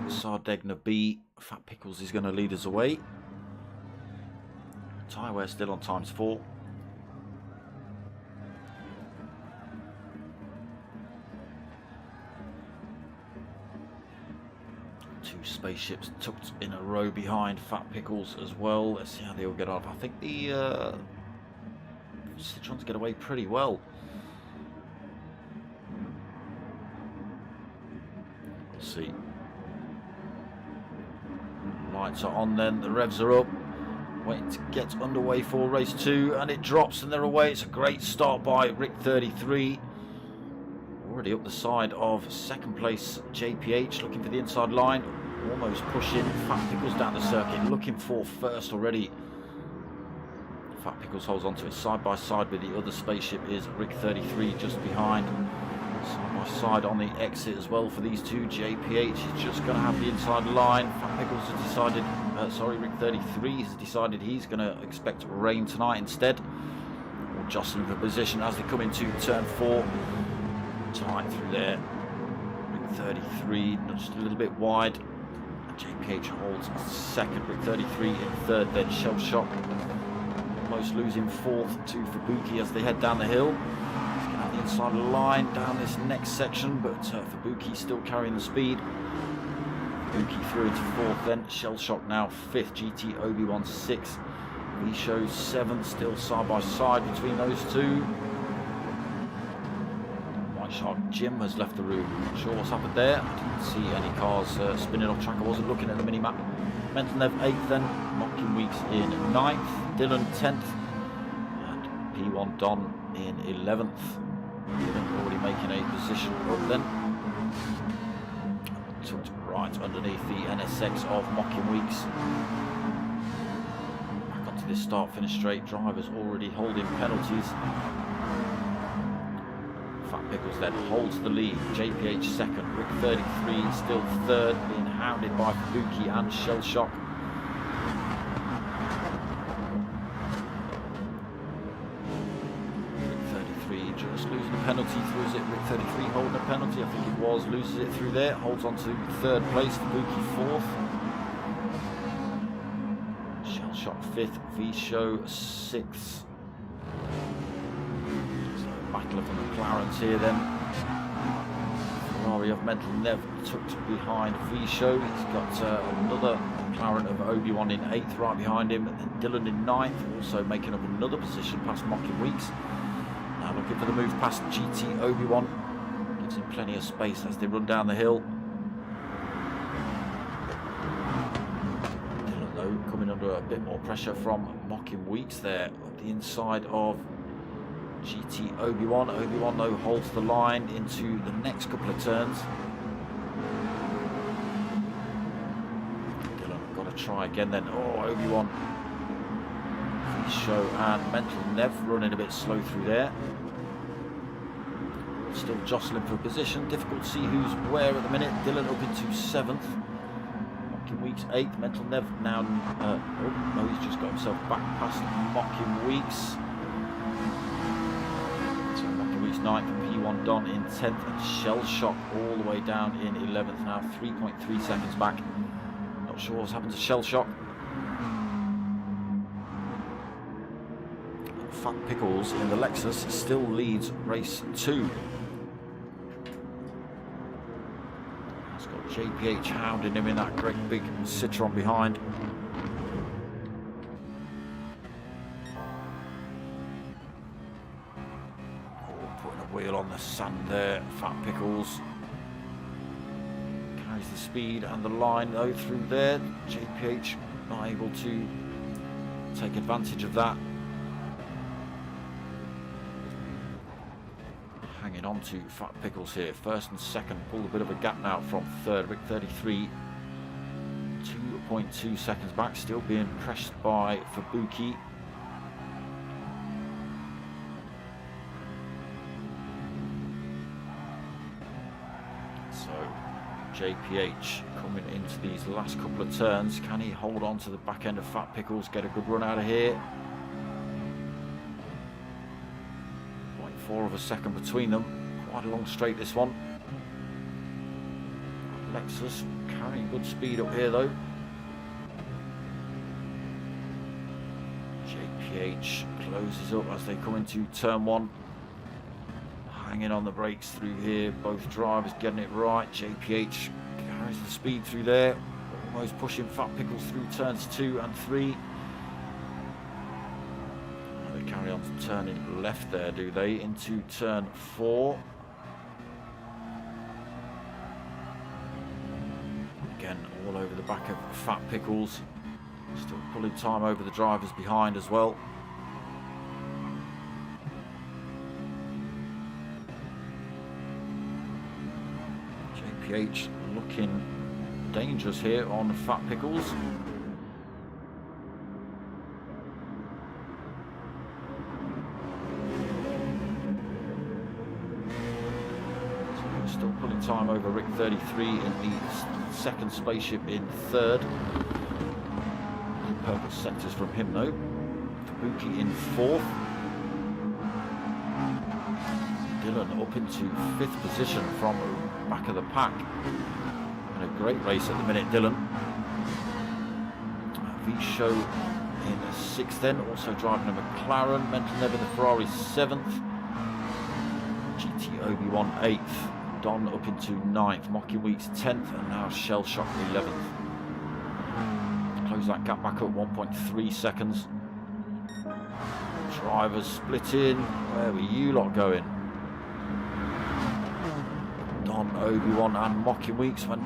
Sardegna B. Fat Pickles is going to lead us away. Tyre wear still on ×4. Two spaceships tucked in a row behind Fat Pickles as well. Let's see how they all get on. I think the Citroens get away pretty well. We'll see. Lights are on then, the revs are up. Waiting to get underway for race 2, and it drops and they're away. It's a great start by Rick 33. Already up the side of second place JPH, looking for the inside line. Almost pushing Fat Pickles down the circuit, looking for first already. Fat Pickles holds on to it side by side with the other spaceship is Rick 33 just behind. Side by side on the exit as well for these two. JPH is just going to have the inside line. Fat Pickles has decided, Rick 33 has decided he's going to expect rain tonight instead. Or jostling for position as they come into turn 4. Tight through there. Rick 33 just a little bit wide. JPH holds second. Rick 33 in third. Then Shell Shock almost losing fourth to Fabuki as they head down the hill. The inside line down this next section, but Fabuki still carrying the speed. Fabuki through into fourth, then Shell Shock now fifth, GT Obi-Wan sixth, V-Show seventh, still side by side between those two. White Shark Jim has left the room, not sure what's happened there. I didn't see any cars spinning off track, I wasn't looking at the mini-map. Mental Nev 8th then, Mocking Weeks in 9th, Dylan 10th, and P1 Don in 11th. Already making a position up then. Tucked right underneath the NSX of Mocking Weeks. Back onto this start-finish straight. Drivers already holding penalties. Fat Pickles then holds the lead. JPH second. Rick 33 still third, being hounded by Fabuki and Shell Shock. Just losing a penalty through, is it Rick 33 holding a penalty? I think it was, loses it through there, holds on to third place, Fabuki fourth. Shell Shock fifth, V-Show sixth. So battle of the McLarens here then. Ferrari of Mental Nev tucked behind V-Show. He's got another McLaren of Obi-Wan in 8th right behind him, and then Dylan in 9th, also making up another position past Mocking Weeks. Now looking for the move past GT Obi-Wan. Gives him plenty of space as they run down the hill. Dylan though coming under a bit more pressure from Mocking Weeks there up the inside of GT Obi-Wan. Obi-Wan though holds the line into the next couple of turns. Dylan got to try again then. Oh, Obi-Wan. V-Show and Mental Nev running a bit slow through there. Still jostling for position. Difficult to see who's where at the minute. Dylan up into 7th. Mocking Weeks 8th. Mental Nev now. Oh no, he's just got himself back past Mocking Weeks. So Mocking Weeks 9th. P1 Don in 10th. And Shell Shock all the way down in 11th now. 3.3 seconds back. Not sure what's happened to Shell Shock. Fat Pickles in the Lexus still leads race 2. He's got JPH hounding him in that great big Citroen behind. Oh, putting a wheel on the sand there. Fat Pickles carries the speed and the line though through there. JPH not able to take advantage of that. hanging on to Fat Pickles here. First and second, pulled a bit of a gap now from third. Rick 33, 2.2 seconds back, still being pressed by Fubuki. So JPH coming into these last couple of turns. Can he hold on to the back end of Fat Pickles, get a good run out of here? 0.4 of a second between them. Quite a long straight, this one. Lexus carrying good speed up here though. JPH closes up as they come into turn one. Hanging on the brakes through here. Both drivers getting it right. JPH carries the speed through there. Almost pushing Fat Pickles through turns 2 and 3. They carry on turning left there, do they? Into turn 4. Again, all over the back of Fat Pickles. Still pulling time over the drivers behind as well. JPH looking dangerous here on Fat Pickles. Still pulling time over Rick 33 in the second spaceship in third. Purple sectors from him though. Fubuki in fourth. Dylan up into 5th position from the back of the pack. And a great race at the minute, Dylan. V-Show in 6th then, also driving a McLaren. Mental Never the Ferrari 7th. GT Obi-Wan 8th. Don up into 9th. Mocking Weeks 10th, and now Shell Shock 11th. Close that gap back up 1.3 seconds. Drivers split in. Where were you lot going? Don, Obi-Wan and Mocking Weeks went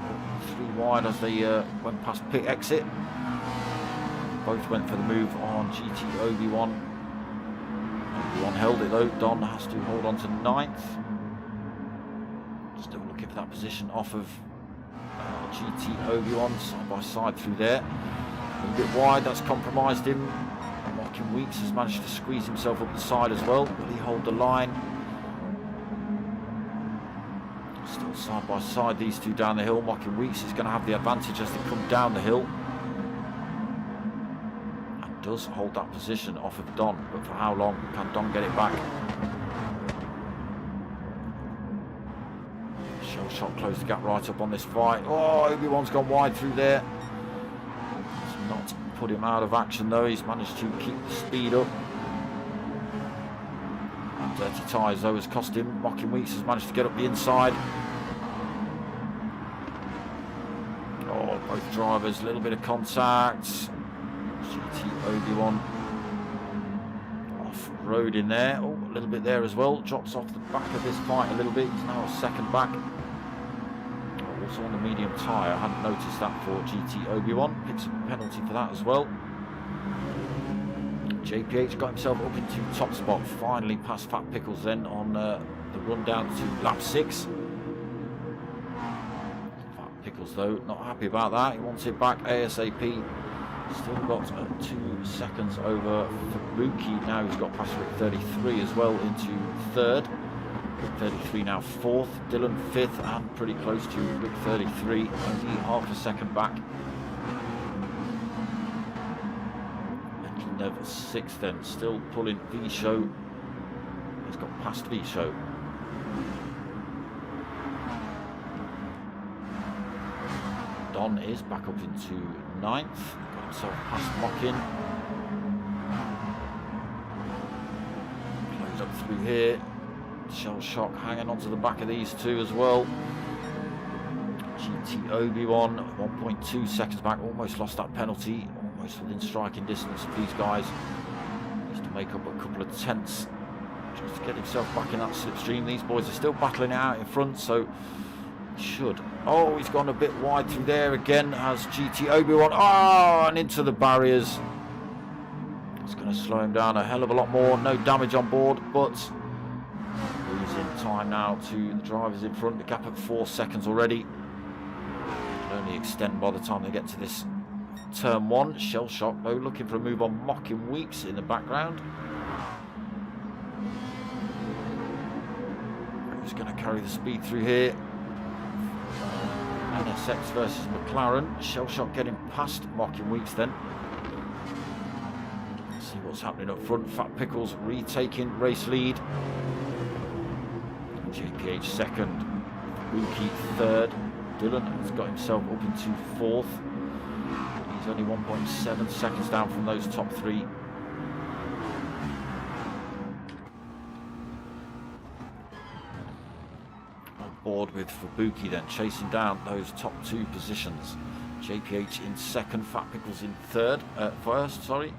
3 wide as they went past pit exit. Both went for the move on GT Obi-Wan. Obi-Wan held it though. Don has to hold on to 9th. Still looking for that position off of GT Obi-Wan, side by side through there. A little bit wide, that's compromised him. Mocking Weeks has managed to squeeze himself up the side as well. Will he hold the line? Still side by side, these two down the hill. Mocking Weeks is going to have the advantage as they come down the hill. And does hold that position off of Don, but for how long can Don get it back? Shell Shock closed the gap right up on this fight. Oh, Obi-Wan's gone wide through there. It's not put him out of action though. He's managed to keep the speed up. And Dirty Tyres though has cost him. Mocking Weeks has managed to get up the inside. Oh, both drivers, a little bit of contact. GT Obi-Wan off road in there. Oh, a little bit there as well. Drops off the back of this fight a little bit. He's now a second back. Also on the medium tyre. I hadn't noticed that for GT Obi-Wan. Picks up a penalty for that as well. JPH got himself up into top spot. Finally past Fat Pickles then on the run down to lap 6. Fat Pickles though, not happy about that. He wants it back ASAP. Still got 2 seconds over Fubuki. Now he's got past Rick 33 as well into third. Rick 33 now 4th. Dylan 5th and pretty close to Rick 33. Only half a second back. Mental Never 6th then. Still pulling V-Show. He's got past V-Show. Don is back up into 9th. So past Mocking. Close up through here. Shell Shock hanging onto the back of these two as well. GT Obi-Wan 1.2 seconds back. Almost lost that penalty. Almost within striking distance of these guys. Needs to make up a couple of tenths just to get himself back in that slipstream. These boys are still battling it out in front, so should. Oh, he's gone a bit wide through there again as GT Obi-Wan. Oh, and into the barriers. It's going to slow him down a hell of a lot more. No damage on board, but losing time now to the drivers in front. The gap at 4 seconds already. It'll only extend by the time they get to this turn 1. Shell Shock though looking for a move on Mocking Weeks in the background. Who's going to carry the speed through here? NSX versus McLaren. Shell Shock getting past Mocking Weeks then. See what's happening up front. Fat Pickles retaking race lead. JPH second. Buki third. Dylan has got himself up into 4th. He's only 1.7 seconds down from those top 3. On board with Fubuki then, chasing down those top 2 positions. JPH in second, Fat Pickles in first, sorry.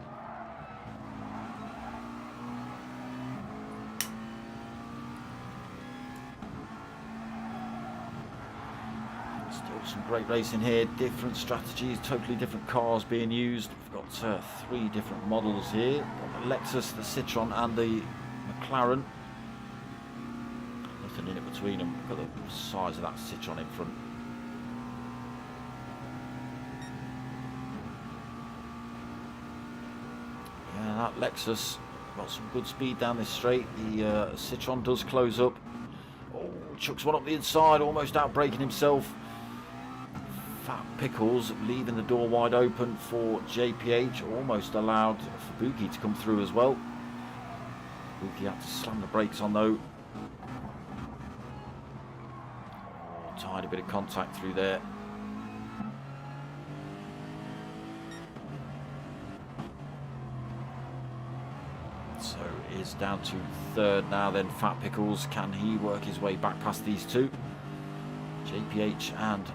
Some great racing here, different strategies, totally different cars being used. We've got 3 different models here. Got the Lexus, the Citroen and the McLaren. Nothing in it between them. Look at the size of that Citroen in front. Yeah, that Lexus got some good speed down this straight. The Citroen does close up. Oh, chucks one up the inside, almost out braking himself. Fat Pickles leaving the door wide open for JPH, almost allowed Fubuki to come through as well. Fubuki had to slam the brakes on though. Oh, tiny bit of contact through there. So it is down to 3rd now then, Fat Pickles. Can he work his way back past these 2? JPH and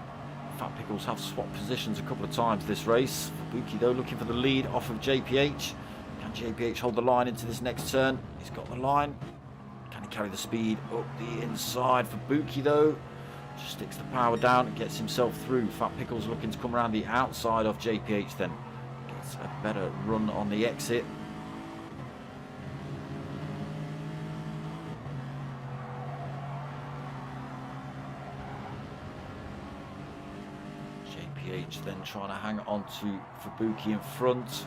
Fat Pickles have swapped positions a couple of times this race. Fubuki though looking for the lead off of JPH. Can JPH hold the line into this next turn? He's got the line. Can he carry the speed up the inside? Fubuki though just sticks the power down and gets himself through. Fat Pickles looking to come around the outside of JPH then. Gets a better run on the exit. JPH then trying to hang on to Fubuki in front.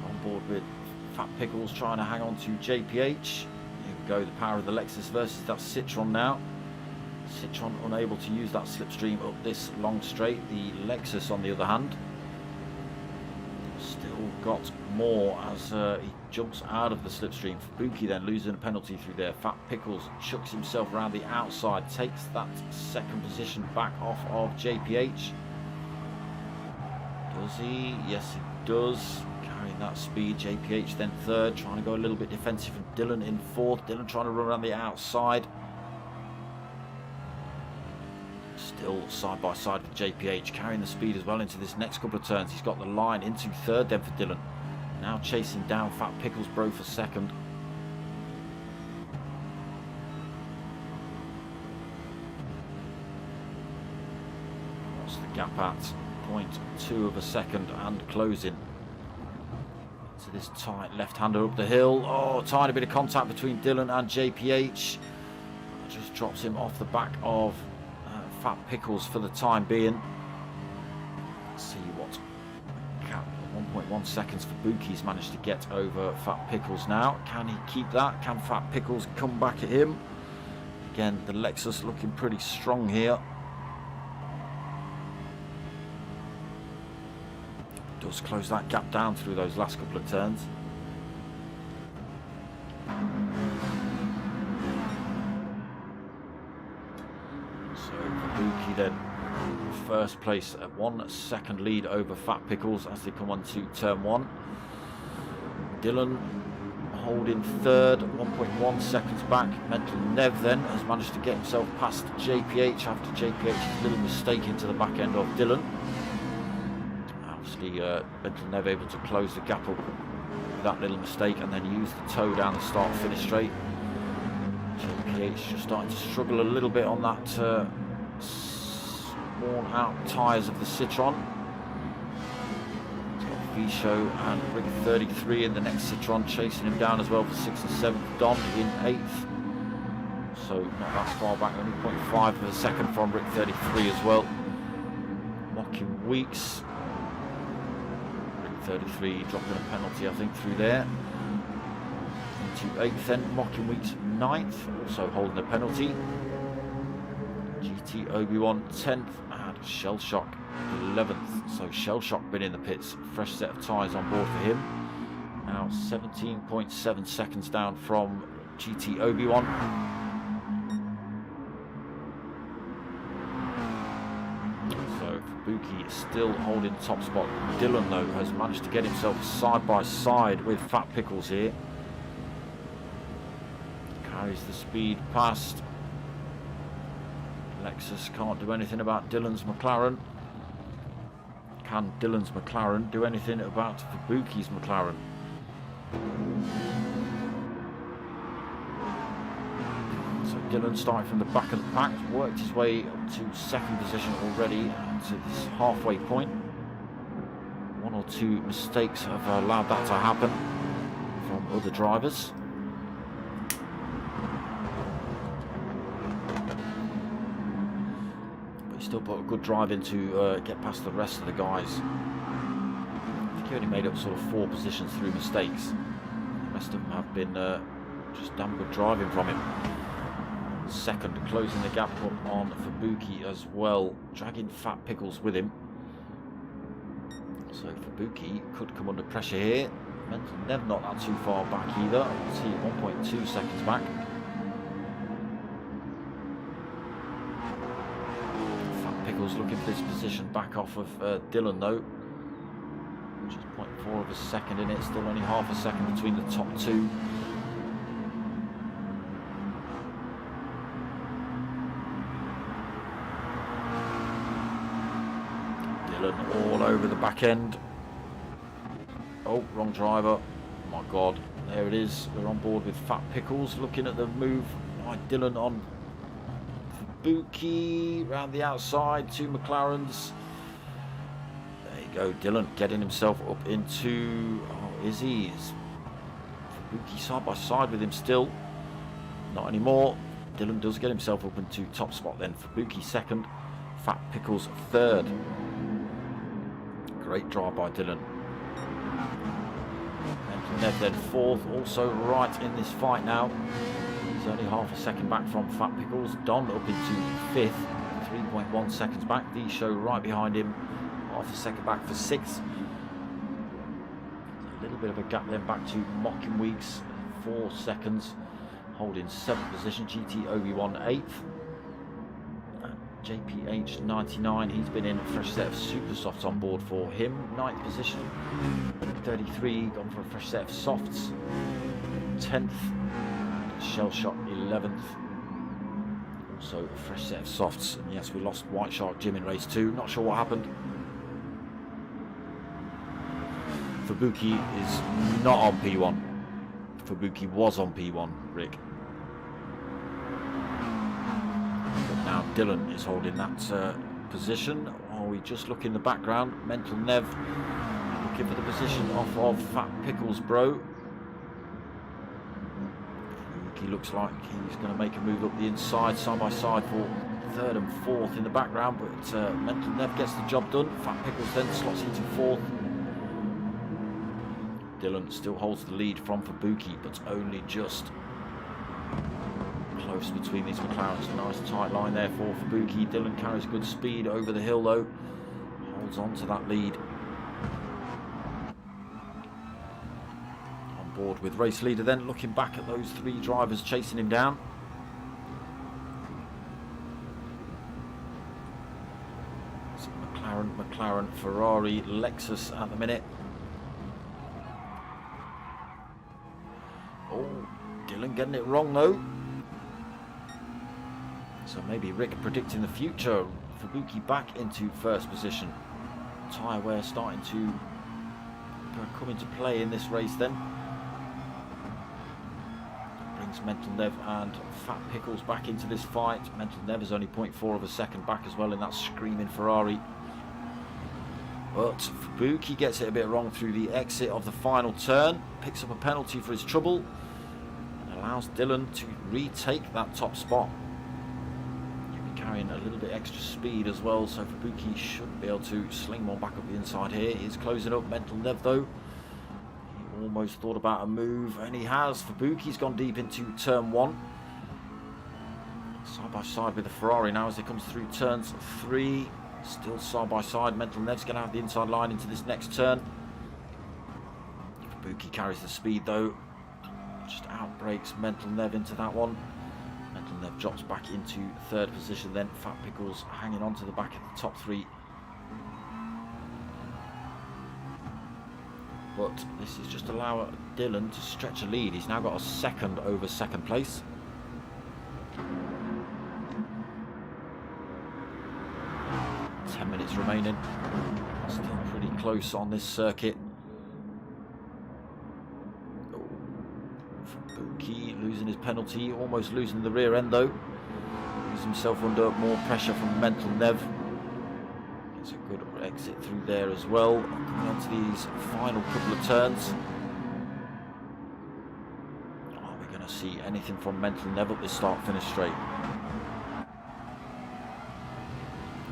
On board with Fat Pickles trying to hang on to JPH. Here we go, the power of the Lexus versus that Citroen now. Citroen unable to use that slipstream up this long straight. The Lexus on the other hand still got more as he jumps out of the slipstream. Fubuki then losing a penalty through there. Fat Pickles chucks himself around the outside, takes that 2nd position back off of JPH. Does he? Yes, he does. Carrying that speed. JPH then 3rd, trying to go a little bit defensive. And Dylan in 4th. Dylan trying to run around the outside. Still side by side with JPH, carrying the speed as well into this next couple of turns. He's got the line into 3rd then for Dylan. Now chasing down Fat Pickles Bro for 2nd. What's the gap at? 0.2 of a second and closing. So this tight left-hander up the hill. Oh, tiny bit of contact between Dylan and JPH. Just drops him off the back of Fat Pickles for the time being. Let's see what cap 1.1 seconds for Buki's managed to get over Fat Pickles now. Can he keep that? Can Fat Pickles come back at him? Again, the Lexus looking pretty strong here. Does close that gap down through those last couple of turns. So Fubuki then first place at 1 second lead over Fat Pickles as they come on to turn 1. Dylan holding 3rd, 1.1 seconds back. Mental Nev then has managed to get himself past JPH after JPH's little mistake into the back end of Dylan. Obviously Mental Nev able to close the gap up with that little mistake and then use the toe down the start finish straight. JPH just starting to struggle a little bit on that worn out tyres of the Citroen. It's got Visho and Rig 33 in the next Citroen chasing him down as well for 6th and 7th. Don in 8th. so not that far back, only 0.5 of a second from Rick 33 as well. Mocking Weeks. Rick 33 dropping a penalty, I think, through there. Into 8th then, Mocking Weeks 9th, also holding a penalty. GT Obi-Wan 10th and Shell Shock 11th. So Shell Shock been in the pits, fresh set of tyres on board for him. Now 17.7 seconds down from GT Obi-Wan. So Fubuki is still holding top spot. Dylan though has managed to get himself side by side with Fat Pickles here. Carries the speed past. Lexus can't do anything about Dylan's McLaren. Can Dylan's McLaren do anything about Fubuki's McLaren? So Dylan starting from the back of the pack, worked his way up to 2nd position already to this halfway point. 1 or 2 mistakes have allowed that to happen from other drivers. Still put a good drive in to get past the rest of the guys. I think he only made up sort of 4 positions through mistakes. The rest of them have been just damn good driving from him. 2nd, closing the gap up on Fubuki as well, dragging Fat Pickles with him. So Fubuki could come under pressure here. Mental Nev not that too far back either. See, 1.2 seconds back. Looking for this position back off of Dylan though, which is 0.4 of a second in it, still only half a second between the top 2. Dylan all over the back end. Oh, wrong driver. Oh my god, there it is. We're on board with Fat Pickles, looking at the move by Dylan on Fubuki round the outside, 2 McLarens. There you go, Dylan getting himself up into, oh, is he? Is Fubuki side by side with him still? Not anymore. Dylan does get himself up into top spot then. Fubuki 2nd, Fat Pickles 3rd. Great drive by Dylan. And Ned then 4th, also right in this fight now. He's only half a second back from Fat Pickles. Don up into 5th, 3.1 seconds back. The show right behind him, half a second back for 6th. A little bit of a gap then back to Mocking Weeks, 4 seconds, holding 7th position. GT Obi-Wan 8th. JPH 99, he's been in a fresh set of super softs on board for him. 9th position. 33, gone for a fresh set of softs. 10th. Shell Shock 11th. Also a fresh set of softs. And yes, we lost White Shark Jim in race 2. Not sure what happened. Fubuki is not on P1. Fubuki was on P1, Rick. But now Dylan is holding that position. Are we just look in the background? Mental Nev looking for the position off of Fat Pickles Bro. He looks like he's going to make a move up the inside, side by side for 3rd and 4th in the background, but Mental Nev gets the job done. Fat Pickles then slots into 4th. Dylan still holds the lead from Fubuki, but only just close between these McLarens. Nice tight line there for Fubuki. Dylan carries good speed over the hill though, holds on to that lead. Board with race leader then, looking back at those 3 drivers chasing him down. So McLaren, Ferrari, Lexus at the minute. Oh, Dylan getting it wrong though. So maybe Rick predicting the future. Fubuki back into 1st position. Tyre wear starting to come into play in this race then. Mental Nev and Fat Pickles back into this fight. Mental Nev is only 0.4 of a second back as well in that screaming Ferrari. But Fubuki gets it a bit wrong through the exit of the final turn. Picks up a penalty for his trouble. And allows Dylan to retake that top spot. He'll be carrying a little bit extra speed as well, so Fubuki should be able to sling one back up the inside here. He's closing up. Mental Nev though, he almost thought about a move, and he has. Fubuki's gone deep into turn 1. Side by side with the Ferrari now as it comes through turns 3. Still side by side. Mental Nev's going to have the inside line into this next turn. Fubuki carries the speed though. Just outbrakes Mental Nev into that one. Mental Nev drops back into 3rd position then. Fat Pickles hanging on to the back of the top 3. But this is just allow Dylan to stretch a lead. He's now got a 2nd over 2nd place. Minutes remaining. Still pretty close on this circuit. Fubuki losing his penalty, almost losing the rear end though. Puts himself under more pressure from Mental Nev. Gets a good exit through there as well. Coming on to these final couple of turns. Are we going to see anything from Mental Nev up this start-finish straight?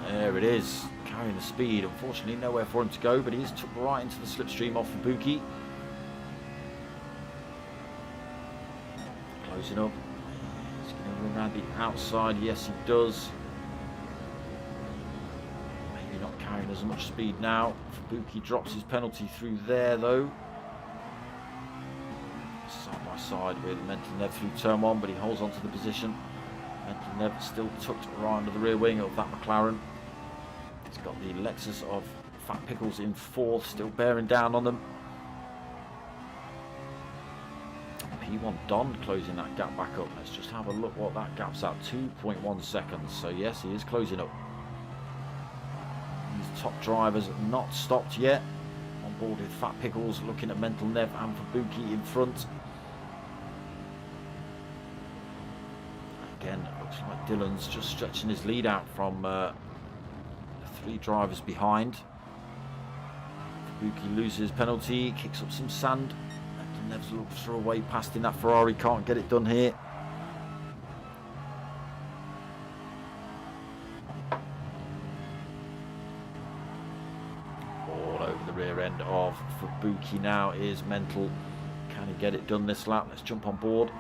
There it is, carrying the speed. Unfortunately, nowhere for him to go, but he is took right into the slipstream off Fubuki. Closing up. He's going to run around the outside. Yes, he does. Maybe not carrying as much speed now. Fubuki drops his penalty through there, though. Side by side with Mental Nev through turn 1, but he holds on to the position. Mental Nev still tucked right under the rear wing of that McLaren. He's got the Lexus of Fat Pickles in 4th, still bearing down on them. P1 Don closing that gap back up. Let's just have a look what that gap's at, 2.1 seconds. So yes, he is closing up. These top drivers not stopped yet. On board with Fat Pickles, looking at Mental Nev and Fubuki in front. Again, looks like Dylan's just stretching his lead out from the 3 drivers behind. Fubuki loses his penalty, kicks up some sand. Mental Nev's looks for a way past in that Ferrari, can't get it done here. All over the rear end of Fubuki now is Mental. Can he get it done this lap? Let's jump on board.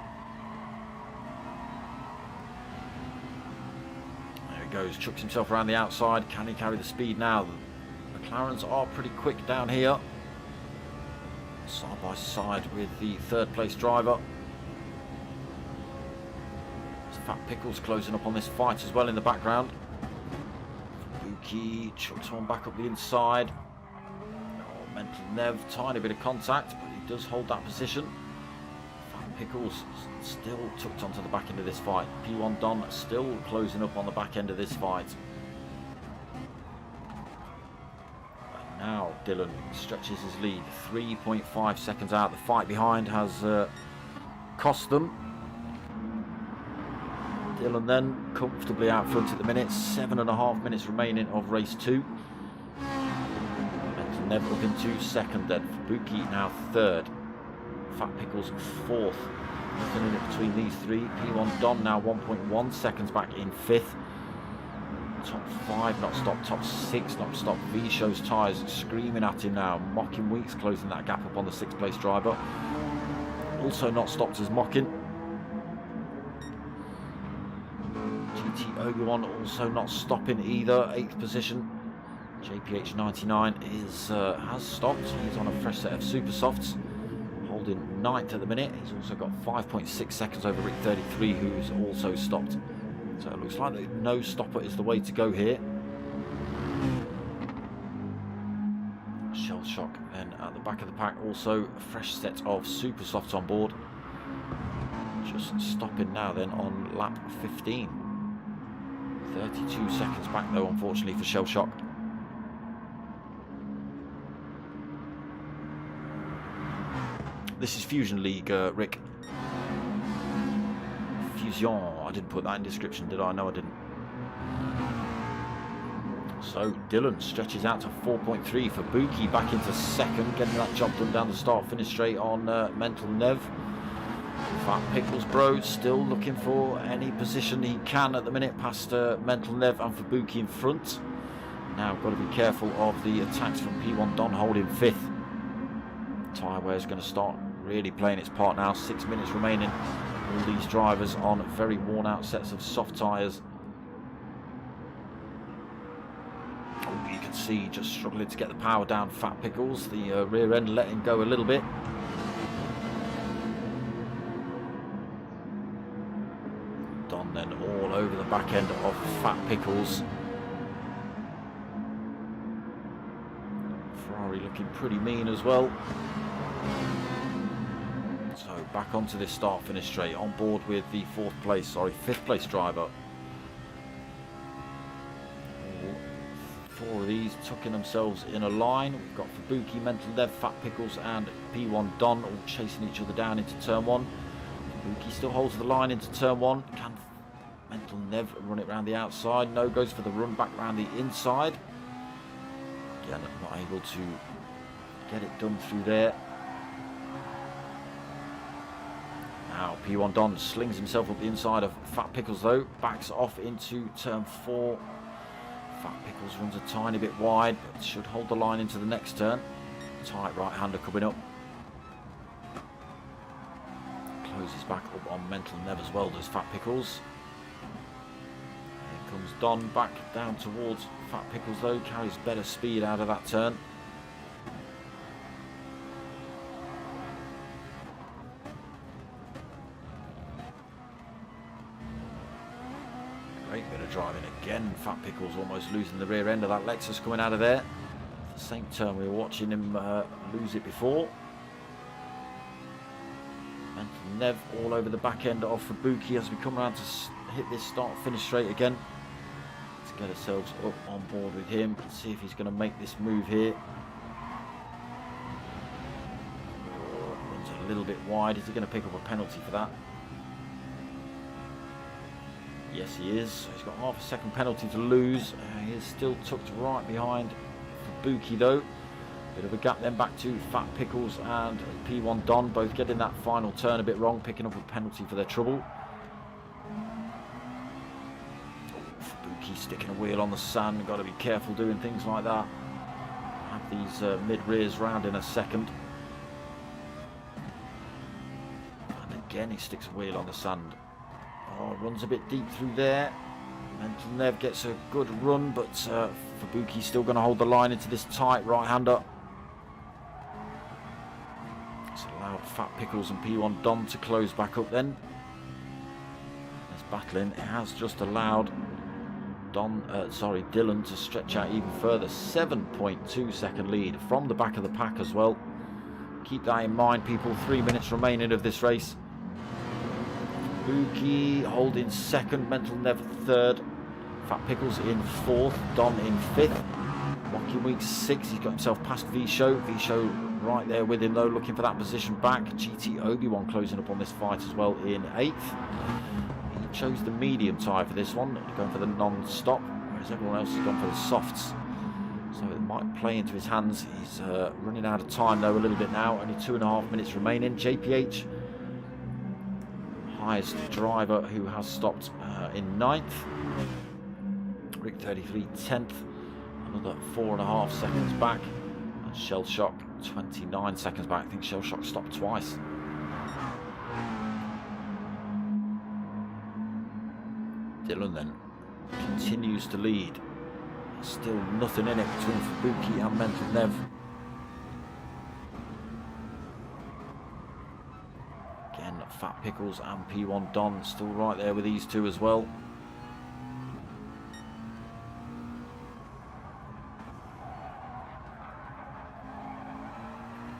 Goes, chucks himself around the outside. Can he carry the speed now? The McLarens are pretty quick down here. Side by side with the 3rd place driver. Fat Pickles closing up on this fight as well in the background. Fubuki chucks one back up the inside. Oh, Mental Nev, tiny bit of contact, but he does hold that position. Pickles still tucked onto the back end of this fight. P1 Don still closing up on the back end of this fight. And now Dylan stretches his lead, 3.5 seconds out. The fight behind has cost them. Dylan then comfortably out front at the minute. 7.5 minutes remaining of race 2. Mental Nev up into 2nd then. Fubuki now 3rd. Fat Pickles 4th. Nothing in it between these 3. P1 Don now 1.1 seconds back in 5th. Top 5 not stopped. Top 6 not stopped. V shows tyres screaming at him now. Mocking Weeks closing that gap up on the 6th place driver. Also not stopped as Mocking. GT Obi-Wan also not stopping either. 8th position. JPH 99 has stopped. He's on a fresh set of super softs. Holding 9th at the minute. He's also got 5.6 seconds over Rick 33, who's also stopped. So it looks like no stopper is the way to go here. Shell Shock then at the back of the pack, also a fresh set of super softs on board. Just stopping now then on lap 15. 32 seconds back though, unfortunately, for Shell Shock. This is Fusion League, Rick. Fusion. I didn't put that in description, did I? No, I didn't. So Dylan stretches out to 4.3 for Fubuki, back into 2nd, getting that job done down the start, finish straight on Mental Nev. Fat Pickles Bro still looking for any position he can at the minute past Mental Nev and Fubuki in front. Now got to be careful of the attacks from P1 Don holding 5th. Tyre wear is going to start really playing its part now. 6 minutes remaining. All these drivers on very worn out sets of soft tyres. Oh, you can see just struggling to get the power down. Fat Pickles, the rear end letting go a little bit. Don then all over the back end of Fat Pickles. Ferrari looking pretty mean as well. So back onto this start finish straight, on board with the 5th place driver. All 4 of these tucking themselves in a line. We've got Fubuki, Mental Nev, Fat Pickles and P1 Don all chasing each other down into turn 1. Fubuki still holds the line into turn 1. Can Mental Nev run it around the outside? No, goes for the run back around the inside. Again, not able to get it done through there. Now P1 Don slings himself up the inside of Fat Pickles though, backs off into turn 4. Fat Pickles runs a tiny bit wide, but should hold the line into the next turn. Tight right-hander coming up. Closes back up on Mental Nev as well, does Fat Pickles. Here comes Don back down towards Fat Pickles though, carries better speed out of that turn. Great bit of driving again. Fat Pickles almost losing the rear end of that Lexus coming out of there. At the same turn we were watching him lose it before. Mental Nev all over the back end of Fubuki as we come around to hit this start finish straight again. Let's get ourselves up on board with him. Let's see if he's going to make this move here. Runs a little bit wide. Is he going to pick up a penalty for that? Yes, he is. So he's got half a second penalty to lose. He is still tucked right behind Fubuki though. Bit of a gap then back to Fat Pickles and P1 Don, both getting that final turn a bit wrong, picking up a penalty for their trouble. Oh, Fubuki sticking a wheel on the sand. Got to be careful doing things like that. Have these mid-rears round in a second. And again he sticks a wheel on the sand. Oh, runs a bit deep through there. Mental Nev gets a good run, but Fubuki's still going to hold the line into this tight right-hander. It's allowed Fat Pickles and P1 Don to close back up then. There's battling. It has just allowed Dylan to stretch out even further. 7.2 second lead from the back of the pack as well. Keep that in mind, people. 3 minutes remaining of this race. Fubuki holding 2nd, Mental Nev 3rd, Fat Pickles in 4th, Don in 5th. Mocking week 6, he's got himself past V-Show. V-Show right there with him though, looking for that position back. GT Obi-Wan closing up on this fight as well in 8th. He chose the medium tyre for this one, going for the non-stop, whereas everyone else has gone for the softs. So it might play into his hands. He's running out of time though a little bit now, only 2.5 minutes remaining. JPH, highest driver who has stopped in 9th. Rick 33 10th, another 4.5 seconds back, and Shell Shock 29 seconds back. I think Shell Shock stopped twice. Dylan then continues to lead. Still nothing in it between Fubuki and Mental Nev. Again, Fat Pickles and P1 Don still right there with these two as well.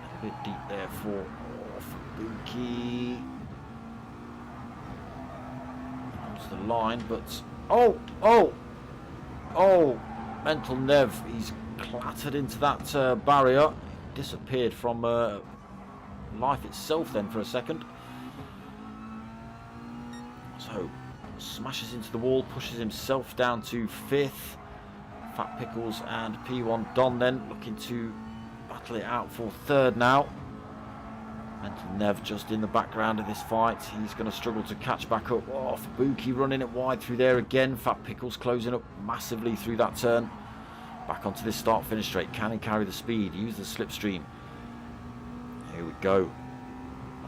A bit deep there for Fubuki. Comes the line, but oh! Mental Nev, he's clattered into that barrier. Disappeared from life itself then for a second. So smashes into the wall, pushes himself down to 5th. Fat Pickles and P1 Don then looking to battle it out for 3rd now. Mental Nev just in the background of this fight. He's going to struggle to catch back up. Oh, Fabuki running it wide through there again. Fat Pickles closing up massively through that turn. Back onto this start-finish straight. Can he carry the speed? Use the slipstream. Here we go.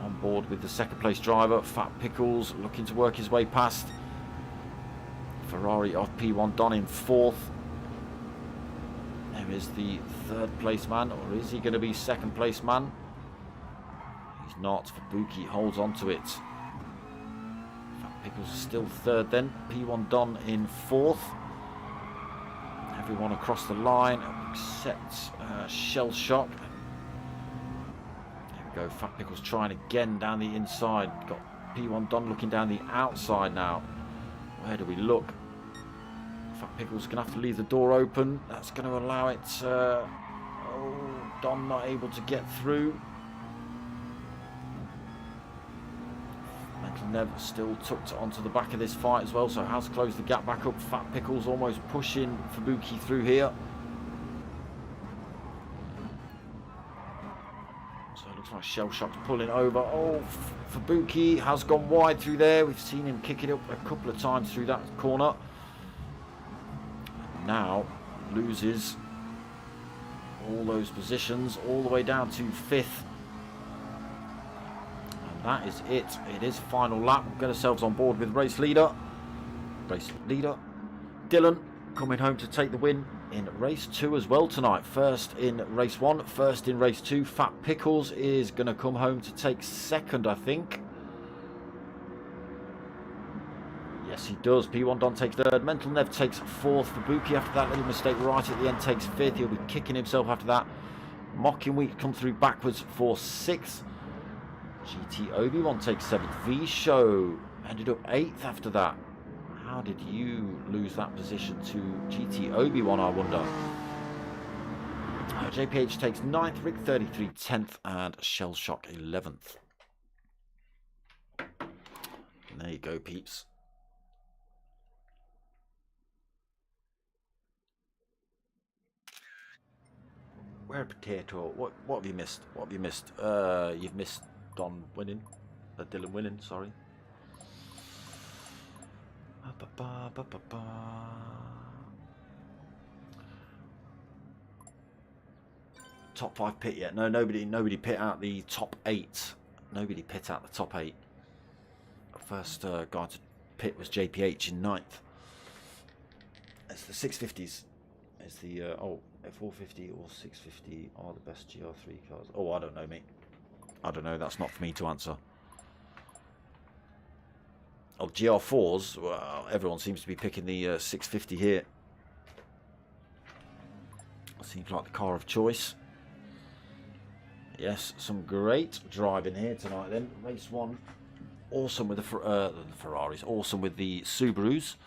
On board with the second place driver. Fat Pickles looking to work his way past. Ferrari off P1 Don in fourth. There is the third place man. Or is he going to be second place man? He's not. Fabuki holds on to it. Fat Pickles is still third then. P1 Don in fourth. Everyone across the line except Shell Shock. There we go. Fat Pickles trying again down the inside. Got P1 Don looking down the outside now. Where do we look? Fat Pickles going to have to leave the door open. That's going to allow it. Oh, Don not able to get through. Mental Nev still tucked onto the back of this fight as well, so has closed the gap back up. Fat Pickles almost pushing Fabuki through here. So it looks like Shell Shock's pulling over. Oh, Fabuki has gone wide through there. We've seen him kick it up a couple of times through that corner. Now loses all those positions all the way down to fifth. That is it. It is final lap. We'll get ourselves on board with race leader. Dylan coming home to take the win in race 2 as well tonight. First in race 1, first in race 2. Fat Pickles is going to come home to take second, I think. Yes, he does. P1 Don takes third. Mental Nev takes fourth. Fabuki after that little mistake right at the end takes fifth. He'll be kicking himself after that. Mocking Week come through backwards for sixth. GT Obi-Wan takes 7th. V-Show ended up 8th after that. How did you lose that position to GT Obi-Wan, I wonder? JPH takes 9th, Rick 33 10th, and Shell Shock 11th. And there you go, peeps. Where potato? What have you missed? What have you missed? You've missed Don winning, Dylan winning, sorry. Top 5 pit yet? No, nobody pit out the top 8. Nobody pit out the top 8. First guy to pit was JPH in 9th. It's the 650s. It's the F450 or 650 are the best GR3 cars. Oh, I don't know, mate. I don't know, that's not for me to answer. Oh, GR4s, well, everyone seems to be picking the 650 here. Seems like the car of choice. Yes, some great driving here tonight then. Race 1, awesome with the Ferraris, awesome with the Subarus.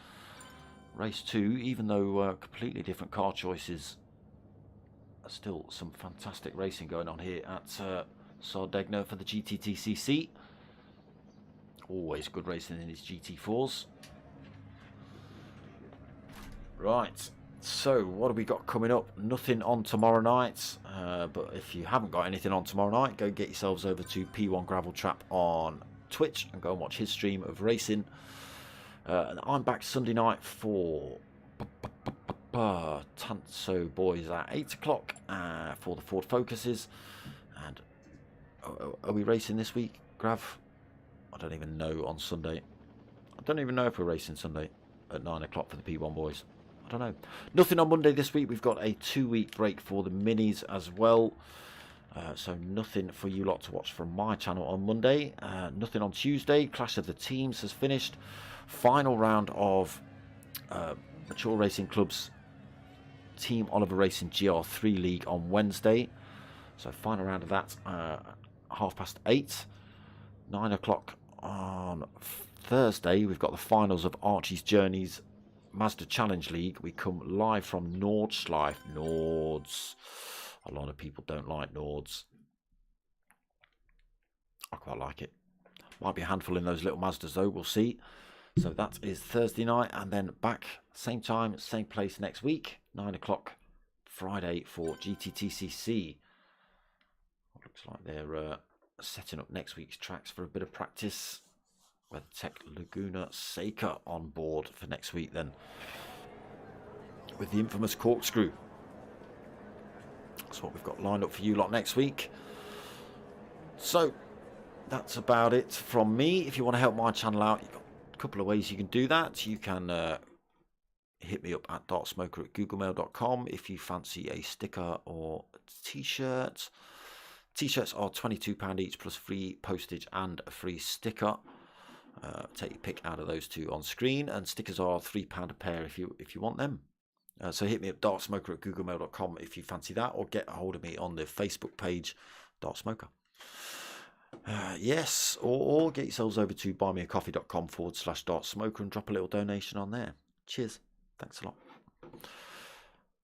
Race 2, even though completely different car choices, still some fantastic racing going on here at Sardegna for the GTTCC. Always good racing in his GT4s. Right, so what have we got coming up? Nothing on tomorrow night, but if you haven't got anything on tomorrow night, go get yourselves over to P1 Gravel Trap on Twitch and go and watch his stream of racing. And I'm back Sunday night for Tanso Boys at 8 o'clock for the Ford Focuses. And are we racing this week, Grav? I don't even know on Sunday. I don't even know if we're racing Sunday at 9 o'clock for the P1 Boys. I don't know. Nothing on Monday this week. We've got a 2-week break for the minis as well. So nothing for you lot to watch from my channel on Monday. Nothing on Tuesday. Clash of the Teams has finished. Final round of Mature Racing Club's Team Oliver Racing GR3 League on Wednesday. So final round of that 8:30. 9 o'clock on Thursday. We've got the finals of Archie's Journeys Mazda Challenge League. We come live from Nordschleife. Nords. A lot of people don't like Nords. I quite like it. Might be a handful in those little Mazdas though, we'll see. So that is Thursday night, and then back same time, same place next week, 9 o'clock Friday for GTTCC. Looks like they're setting up next week's tracks for a bit of practice. WeatherTech Laguna Seca on board for next week then, with the infamous corkscrew. That's what we've got lined up for you lot next week. So that's about it from me. If you want to help my channel out, you've got a couple of ways you can do that. You can hit me up at dartsmoker@googlemail.com if you fancy a sticker or a t-shirt. T-shirts are £22 each plus free postage and a free sticker. Take your pick out of those two on screen, and stickers are £3 a pair if you want them. So hit me up dartsmoker@googlemail.com if you fancy that, or get a hold of me on the Facebook page Dartsmoker. Yes, or get yourselves over to buymeacoffee.com/dartsmoker and drop a little donation on there. Cheers. Thanks a lot.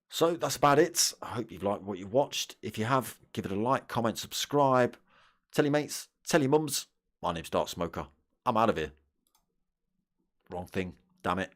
So that's about it. I hope you've liked what you watched. If you have, give it a like, comment, subscribe. Tell your mates, tell your mums. My name's Dartsmoker. I'm out of here. Wrong thing. Damn it.